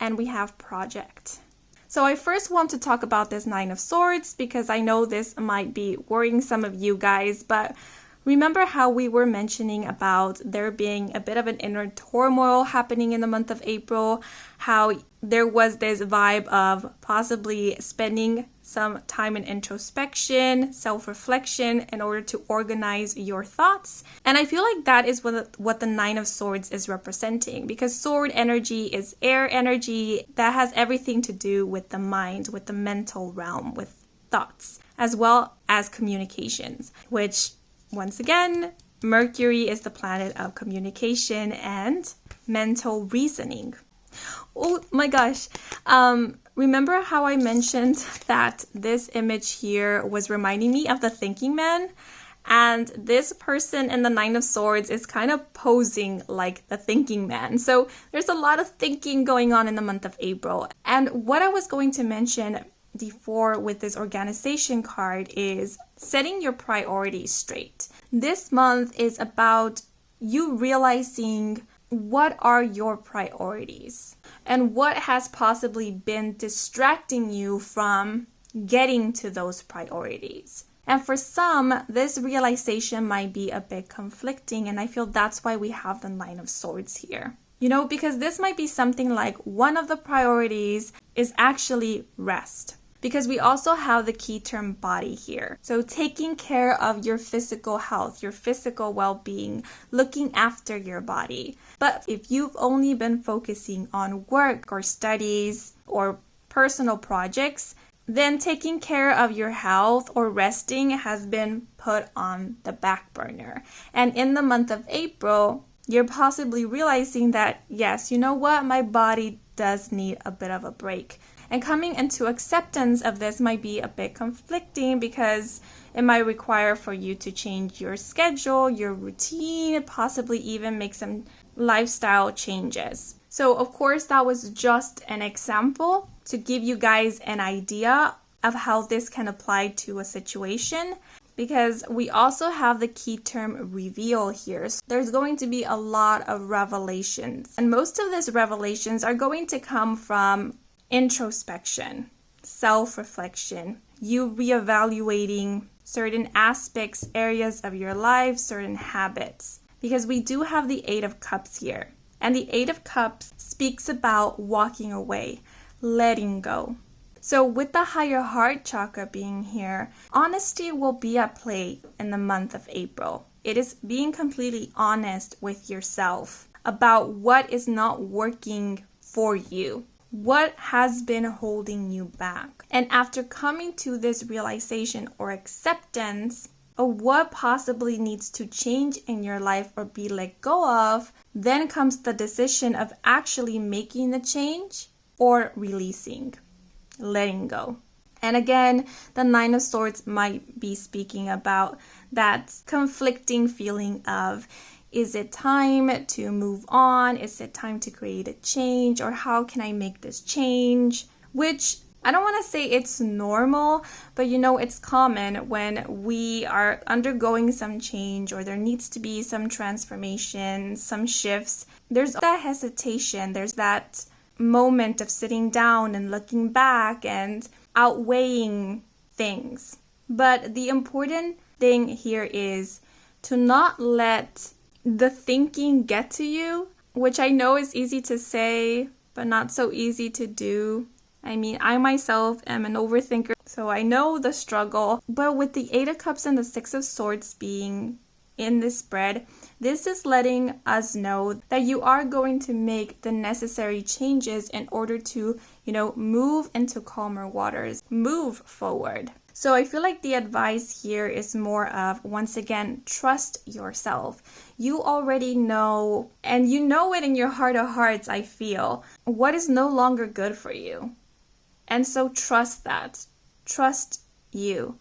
And we have project. So I first want to talk about this Nine of Swords because I know this might be worrying some of you guys, but remember how we were mentioning about there being a bit of an inner turmoil happening in the month of April, how there was this vibe of possibly spending some time in introspection, self-reflection in order to organize your thoughts. And I feel like that is what the Nine of Swords is representing, because sword energy is air energy that has everything to do with the mind, with the mental realm, with thoughts, as well as communications, which once again, Mercury is the planet of communication and mental reasoning. Oh my gosh. Remember how I mentioned that this image here was reminding me of the thinking man? And this person in the Nine of Swords is kind of posing like the thinking man. So there's a lot of thinking going on in the month of April. And what I was going to mention before with this organization card is setting your priorities straight. This month is about you realizing what are your priorities and what has possibly been distracting you from getting to those priorities. And for some, this realization might be a bit conflicting, and I feel that's why we have the Nine of Swords here. You know, because this might be something like one of the priorities is actually rest. Because we also have the key term body here. So taking care of your physical health, your physical well-being, looking after your body. But if you've only been focusing on work or studies or personal projects, then taking care of your health or resting has been put on the back burner. And in the month of April, you're possibly realizing that, yes, you know what, my body does need a bit of a break. And coming into acceptance of this might be a bit conflicting because it might require for you to change your schedule, your routine, possibly even make some lifestyle changes. So of course that was just an example to give you guys an idea of how this can apply to a situation, because we also have the key term reveal here. So there's going to be a lot of revelations, and most of these revelations are going to come from introspection, self-reflection, you reevaluating certain aspects, areas of your life, certain habits. Because we do have the Eight of Cups here. And the Eight of Cups speaks about walking away, letting go. So with the higher heart chakra being here, honesty will be at play in the month of April. It is being completely honest with yourself about what is not working for you. What has been holding you back? And after coming to this realization or acceptance of what possibly needs to change in your life or be let go of, then comes the decision of actually making the change or releasing, letting go. And again, the Nine of Swords might be speaking about that conflicting feeling of, Is it time to move on? Is it time to create a change? Or how can I make this change? Which I don't want to say it's normal, but it's common when we are undergoing some change or there needs to be some transformation, some shifts. There's that hesitation. There's that moment of sitting down and looking back and outweighing things. But the important thing here is to not let the thinking get to you, which I know is easy to say, but not so easy to do. I mean, I myself am an overthinker, so I know the struggle. But with the 8 of Cups and the 6 of Swords being in this spread, this is letting us know that you are going to make the necessary changes in order to, move into calmer waters, move forward. So I feel like the advice here is more of, once again, trust yourself. You already know, and you know it in your heart of hearts, I feel, what is no longer good for you. And so trust that. Trust you.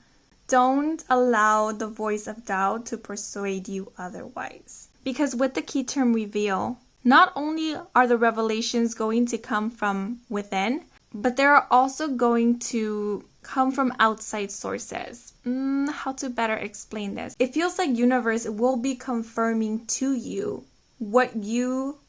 Don't allow the voice of doubt to persuade you otherwise. Because with the key term reveal, not only are the revelations going to come from within, but they're also going to come from outside sources. How to better explain this? It feels like universe will be confirming to you what you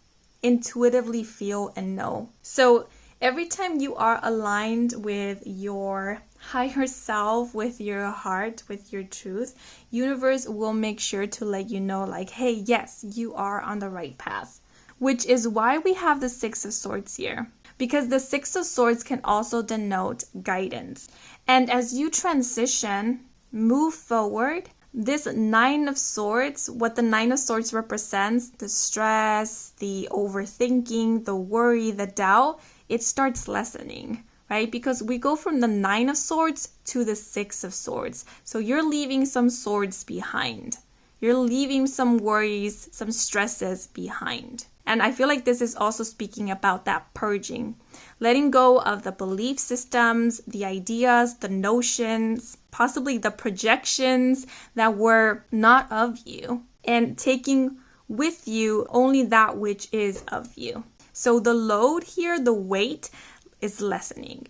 intuitively feel and know. So every time you are aligned with your higher self, with your heart, with your truth, universe will make sure to let you know, like, hey, yes, you are on the right path. Which is why we have the 6 of Swords here. Because the 6 of Swords can also denote guidance. And as you transition, move forward, this 9 of Swords, what the 9 of Swords represents, the stress, the overthinking, the worry, the doubt, it starts lessening, right? Because we go from the 9 of Swords to the 6 of Swords. So you're leaving some swords behind. You're leaving some worries, some stresses behind. And I feel like this is also speaking about that purging, letting go of the belief systems, the ideas, the notions, possibly the projections that were not of you, and taking with you only that which is of you. So the load here, the weight is lessening,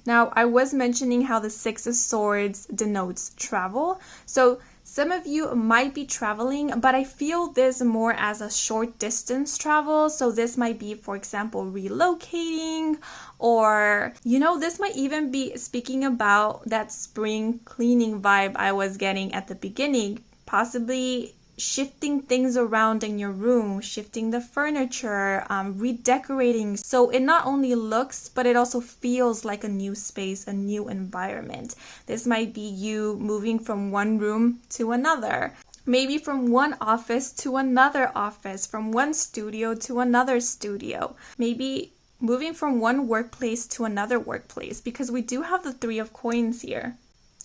Now, I was mentioning how the 6 of Swords denotes travel. So some of you might be traveling, but I feel this more as a short distance travel. So this might be, for example, relocating, or, this might even be speaking about that spring cleaning vibe I was getting at the beginning, possibly shifting things around in your room, shifting the furniture, redecorating. So it not only looks, but it also feels like a new space, a new environment. This might be you moving from one room to another, maybe from one office to another office, from one studio to another studio, maybe moving from one workplace to another workplace, because we do have the 3 of Coins here.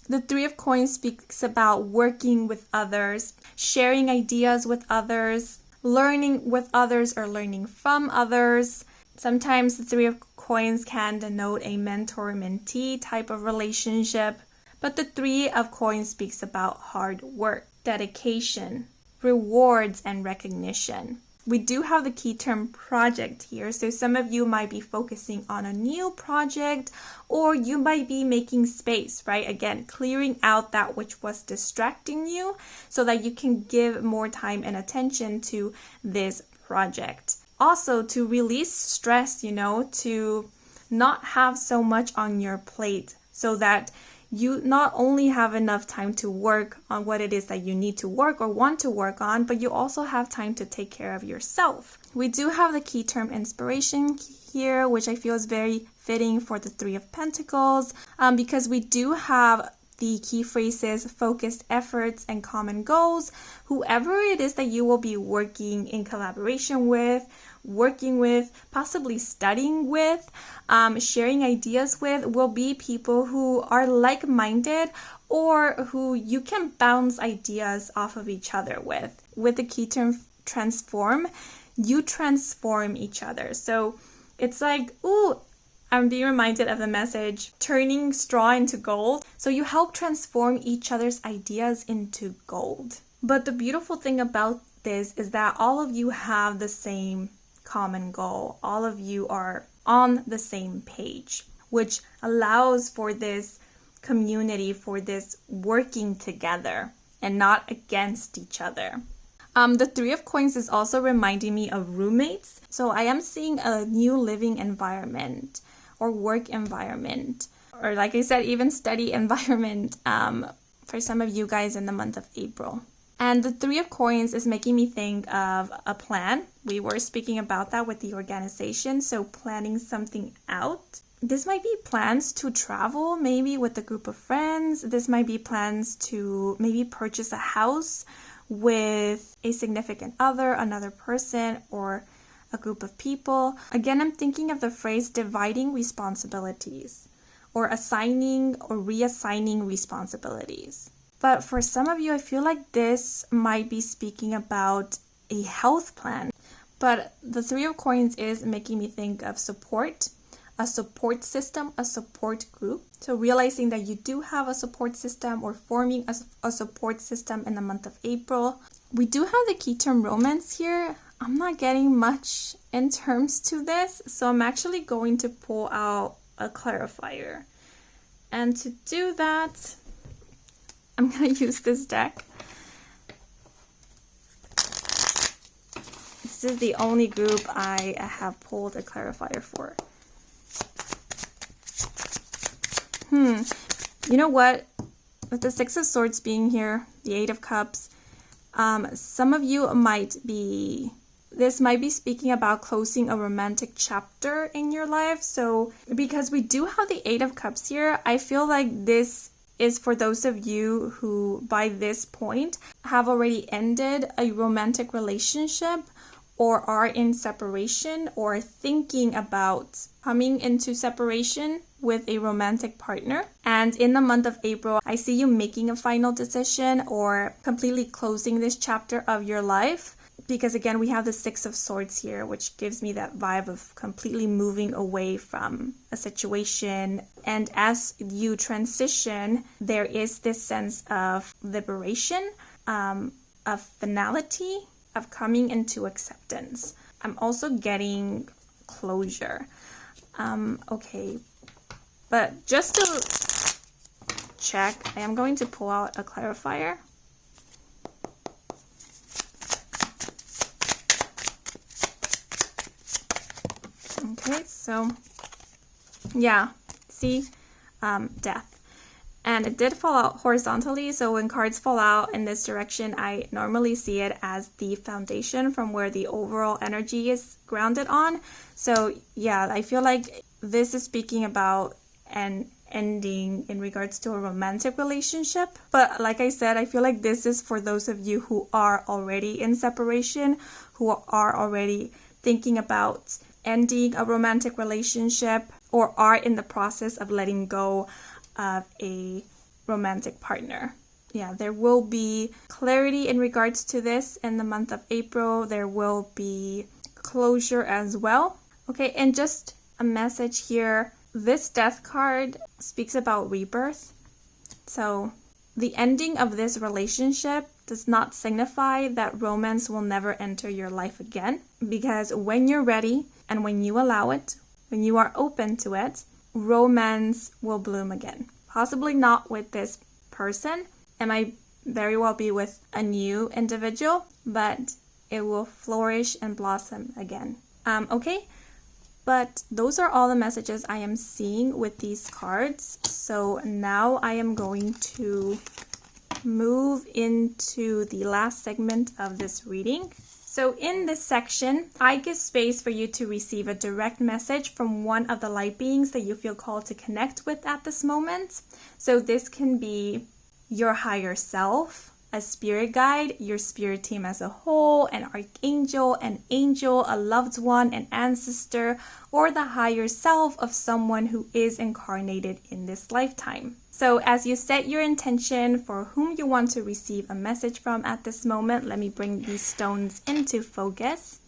The 3 of Coins speaks about working with others, sharing ideas with others, learning with others or learning from others. Sometimes the 3 of Coins can denote a mentor-mentee type of relationship. But the 3 of Coins speaks about hard work, dedication, rewards, and recognition. We do have the key term project here, so some of you might be focusing on a new project, or you might be making space, right? Again, clearing out that which was distracting you so that you can give more time and attention to this project. Also, to release stress, to not have so much on your plate so that you not only have enough time to work on what it is that you need to work or want to work on, but you also have time to take care of yourself. We do have the key term inspiration here, which I feel is very fitting for the 3 of Pentacles, because we do have the key phrases, focused efforts, and common goals. Whoever it is that you will be working in collaboration with, working with, possibly studying with, sharing ideas with, will be people who are like-minded or who you can bounce ideas off of each other with. With the key term transform, you transform each other. So it's like, ooh, I'm being reminded of the message, turning straw into gold. So you help transform each other's ideas into gold. But the beautiful thing about this is that all of you have the same common goal. All of you are on the same page, which allows for this community, for this working together and not against each other. The Three of Coins is also reminding me of roommates. So I am seeing a new living environment or work environment, or like I said, even study environment for some of you guys in the month of April. And the Three of Coins is making me think of a plan. We were speaking about that with the organization, so planning something out. This might be plans to travel, maybe with a group of friends. This might be plans to maybe purchase a house with a significant other, another person, or a group of people. Again, I'm thinking of the phrase dividing responsibilities or assigning or reassigning responsibilities. But for some of you, I feel like this might be speaking about a health plan. But the Three of Coins is making me think of support, a support system, a support group. So realizing that you do have a support system or forming a support system in the month of April. We do have the key term romance here. I'm not getting much in terms to this, so I'm actually going to pull out a clarifier. And to do that, I'm going to use this deck. This is the only group I have pulled a clarifier for. You know what? With the Six of Swords being here, the Eight of Cups, some of you this might be speaking about closing a romantic chapter in your life. So because we do have the Eight of Cups here, I feel like this is for those of you who by this point have already ended a romantic relationship or are in separation or thinking about coming into separation with a romantic partner. And in the month of April, I see you making a final decision or completely closing this chapter of your life. Because again, we have the Six of Swords here, which gives me that vibe of completely moving away from a situation. And as you transition, there is this sense of liberation, of finality, of coming into acceptance. I'm also getting closure. Okay, but just to check, I am going to pull out a clarifier. Okay, so yeah, see, death. And it did fall out horizontally, so when cards fall out in this direction, I normally see it as the foundation from where the overall energy is grounded on. So yeah, I feel like this is speaking about an ending in regards to a romantic relationship. But like I said, I feel like this is for those of you who are already in separation, who are already thinking about ending a romantic relationship or are in the process of letting go of a romantic partner. Yeah, there will be clarity in regards to this in the month of April. There will be closure as well. Okay, and just a message here. This death card speaks about rebirth. So the ending of this relationship does not signify that romance will never enter your life again. Because when you're ready and when you allow it, when you are open to it, romance will bloom again. Possibly not with this person. It might very well be with a new individual, but it will flourish and blossom again. Okay, but those are all the messages I am seeing with these cards. So now I am going to move into the last segment of this reading. So in this section, I give space for you to receive a direct message from one of the light beings that you feel called to connect with at this moment. So this can be your higher self, a spirit guide, your spirit team as a whole, an archangel, an angel, a loved one, an ancestor, or the higher self of someone who is incarnated in this lifetime. So as you set your intention for whom you want to receive a message from at this moment, let me bring these stones into focus.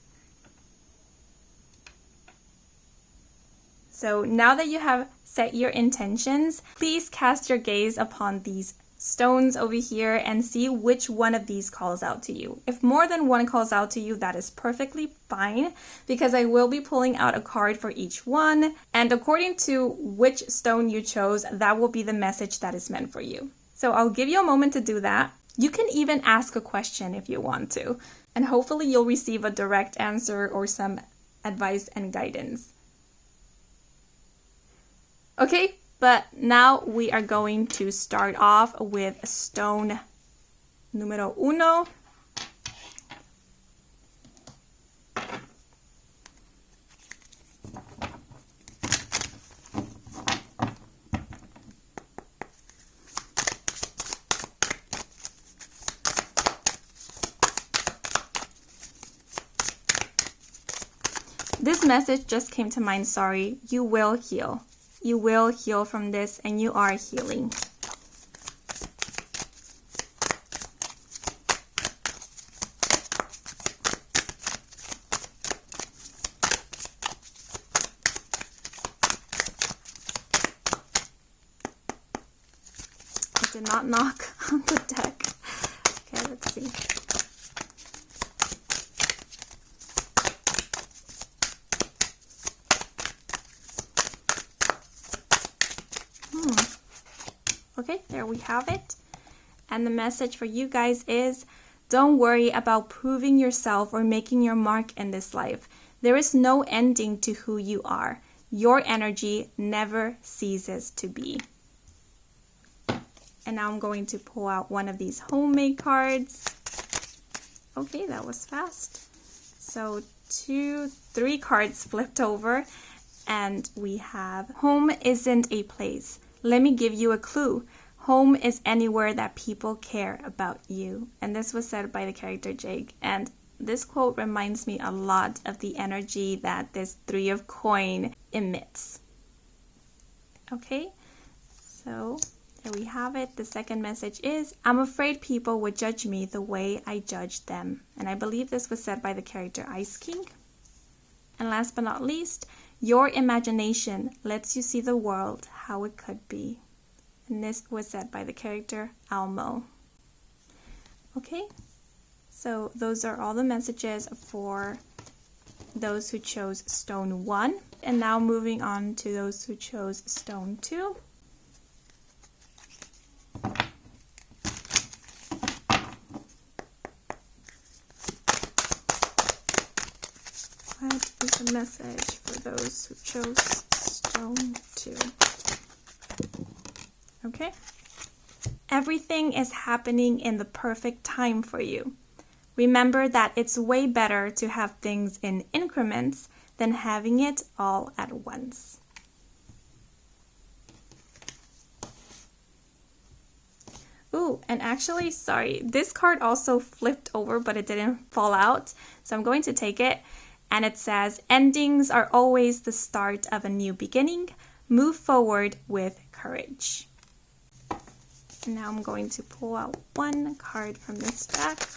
So now that you have set your intentions, please cast your gaze upon these stones over here and see which one of these calls out to you. If more than one calls out to you, that is perfectly fine because I will be pulling out a card for each one. And according to which stone you chose, that will be the message that is meant for you. So I'll give you a moment to do that. You can even ask a question if you want to. And hopefully you'll receive a direct answer or some advice and guidance. Okay, but now we are going to start off with stone numero uno. This message just came to mind, sorry. You will heal. You will heal from this, and you are healing. I did not knock on the deck. Okay, let's see. Okay, there we have it. And the message for you guys is, don't worry about proving yourself or making your mark in this life. There is no ending to who you are. Your energy never ceases to be. And now I'm going to pull out one of these homemade cards. Okay, that was fast. So 3 cards flipped over. And we have, home isn't a place. Let me give you a clue. Home is anywhere that people care about you. And this was said by the character Jake. And this quote reminds me a lot of the energy that this 3 of coin emits. Okay, so there we have it. The second message is, I'm afraid people would judge me the way I judge them. And I believe this was said by the character Ice King. And last but not least, your imagination lets you see the world how it could be. And this was said by the character Almo. Okay, so those are all the messages for those who chose stone 1. And now moving on to those who chose stone 2. What is the message for those who chose stone 2? Okay. Everything is happening in the perfect time for you. Remember that it's way better to have things in increments than having it all at once. Ooh, and actually, sorry, this card also flipped over, but it didn't fall out. So I'm going to take it. And it says, endings are always the start of a new beginning. Move forward with courage. And now I'm going to pull out one card from this deck.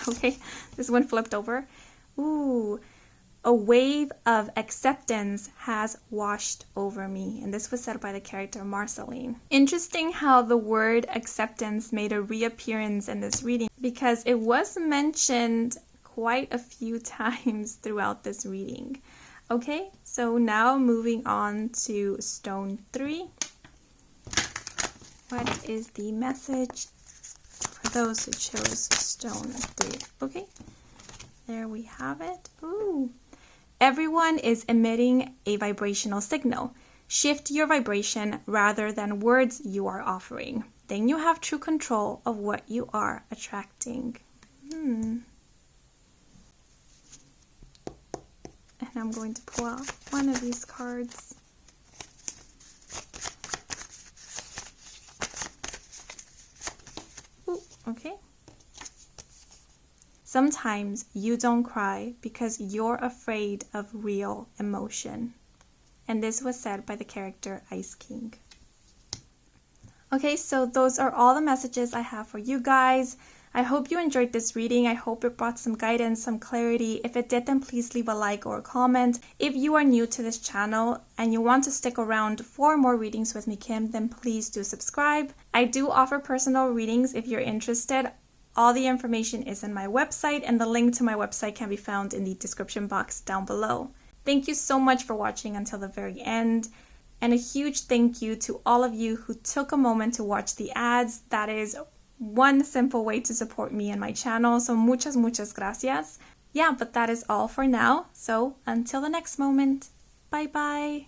Okay, this one flipped over. Ooh, a wave of acceptance has washed over me. And this was said by the character Marceline. Interesting how the word acceptance made a reappearance in this reading because it was mentioned quite a few times throughout this reading. Okay, so now moving on to stone 3. What is the message for those who chose stone 3? Okay, there we have it. Ooh. Everyone is emitting a vibrational signal. Shift your vibration rather than words you are offering. Then you have true control of what you are attracting. And I'm going to pull out one of these cards. Ooh, okay. Sometimes you don't cry because you're afraid of real emotion. And this was said by the character Ice King. Okay, so those are all the messages I have for you guys. I hope you enjoyed this reading. I hope it brought some guidance, some clarity. If it did, then please leave a like or a comment. If you are new to this channel and you want to stick around for more readings with me, Kim, then please do subscribe. I do offer personal readings if you're interested. All the information is in my website, and the link to my website can be found in the description box down below. Thank you so much for watching until the very end. And a huge thank you to all of you who took a moment to watch the ads. That is one simple way to support me and my channel. So muchas gracias. Yeah, but that is all for now. So until the next moment, bye bye.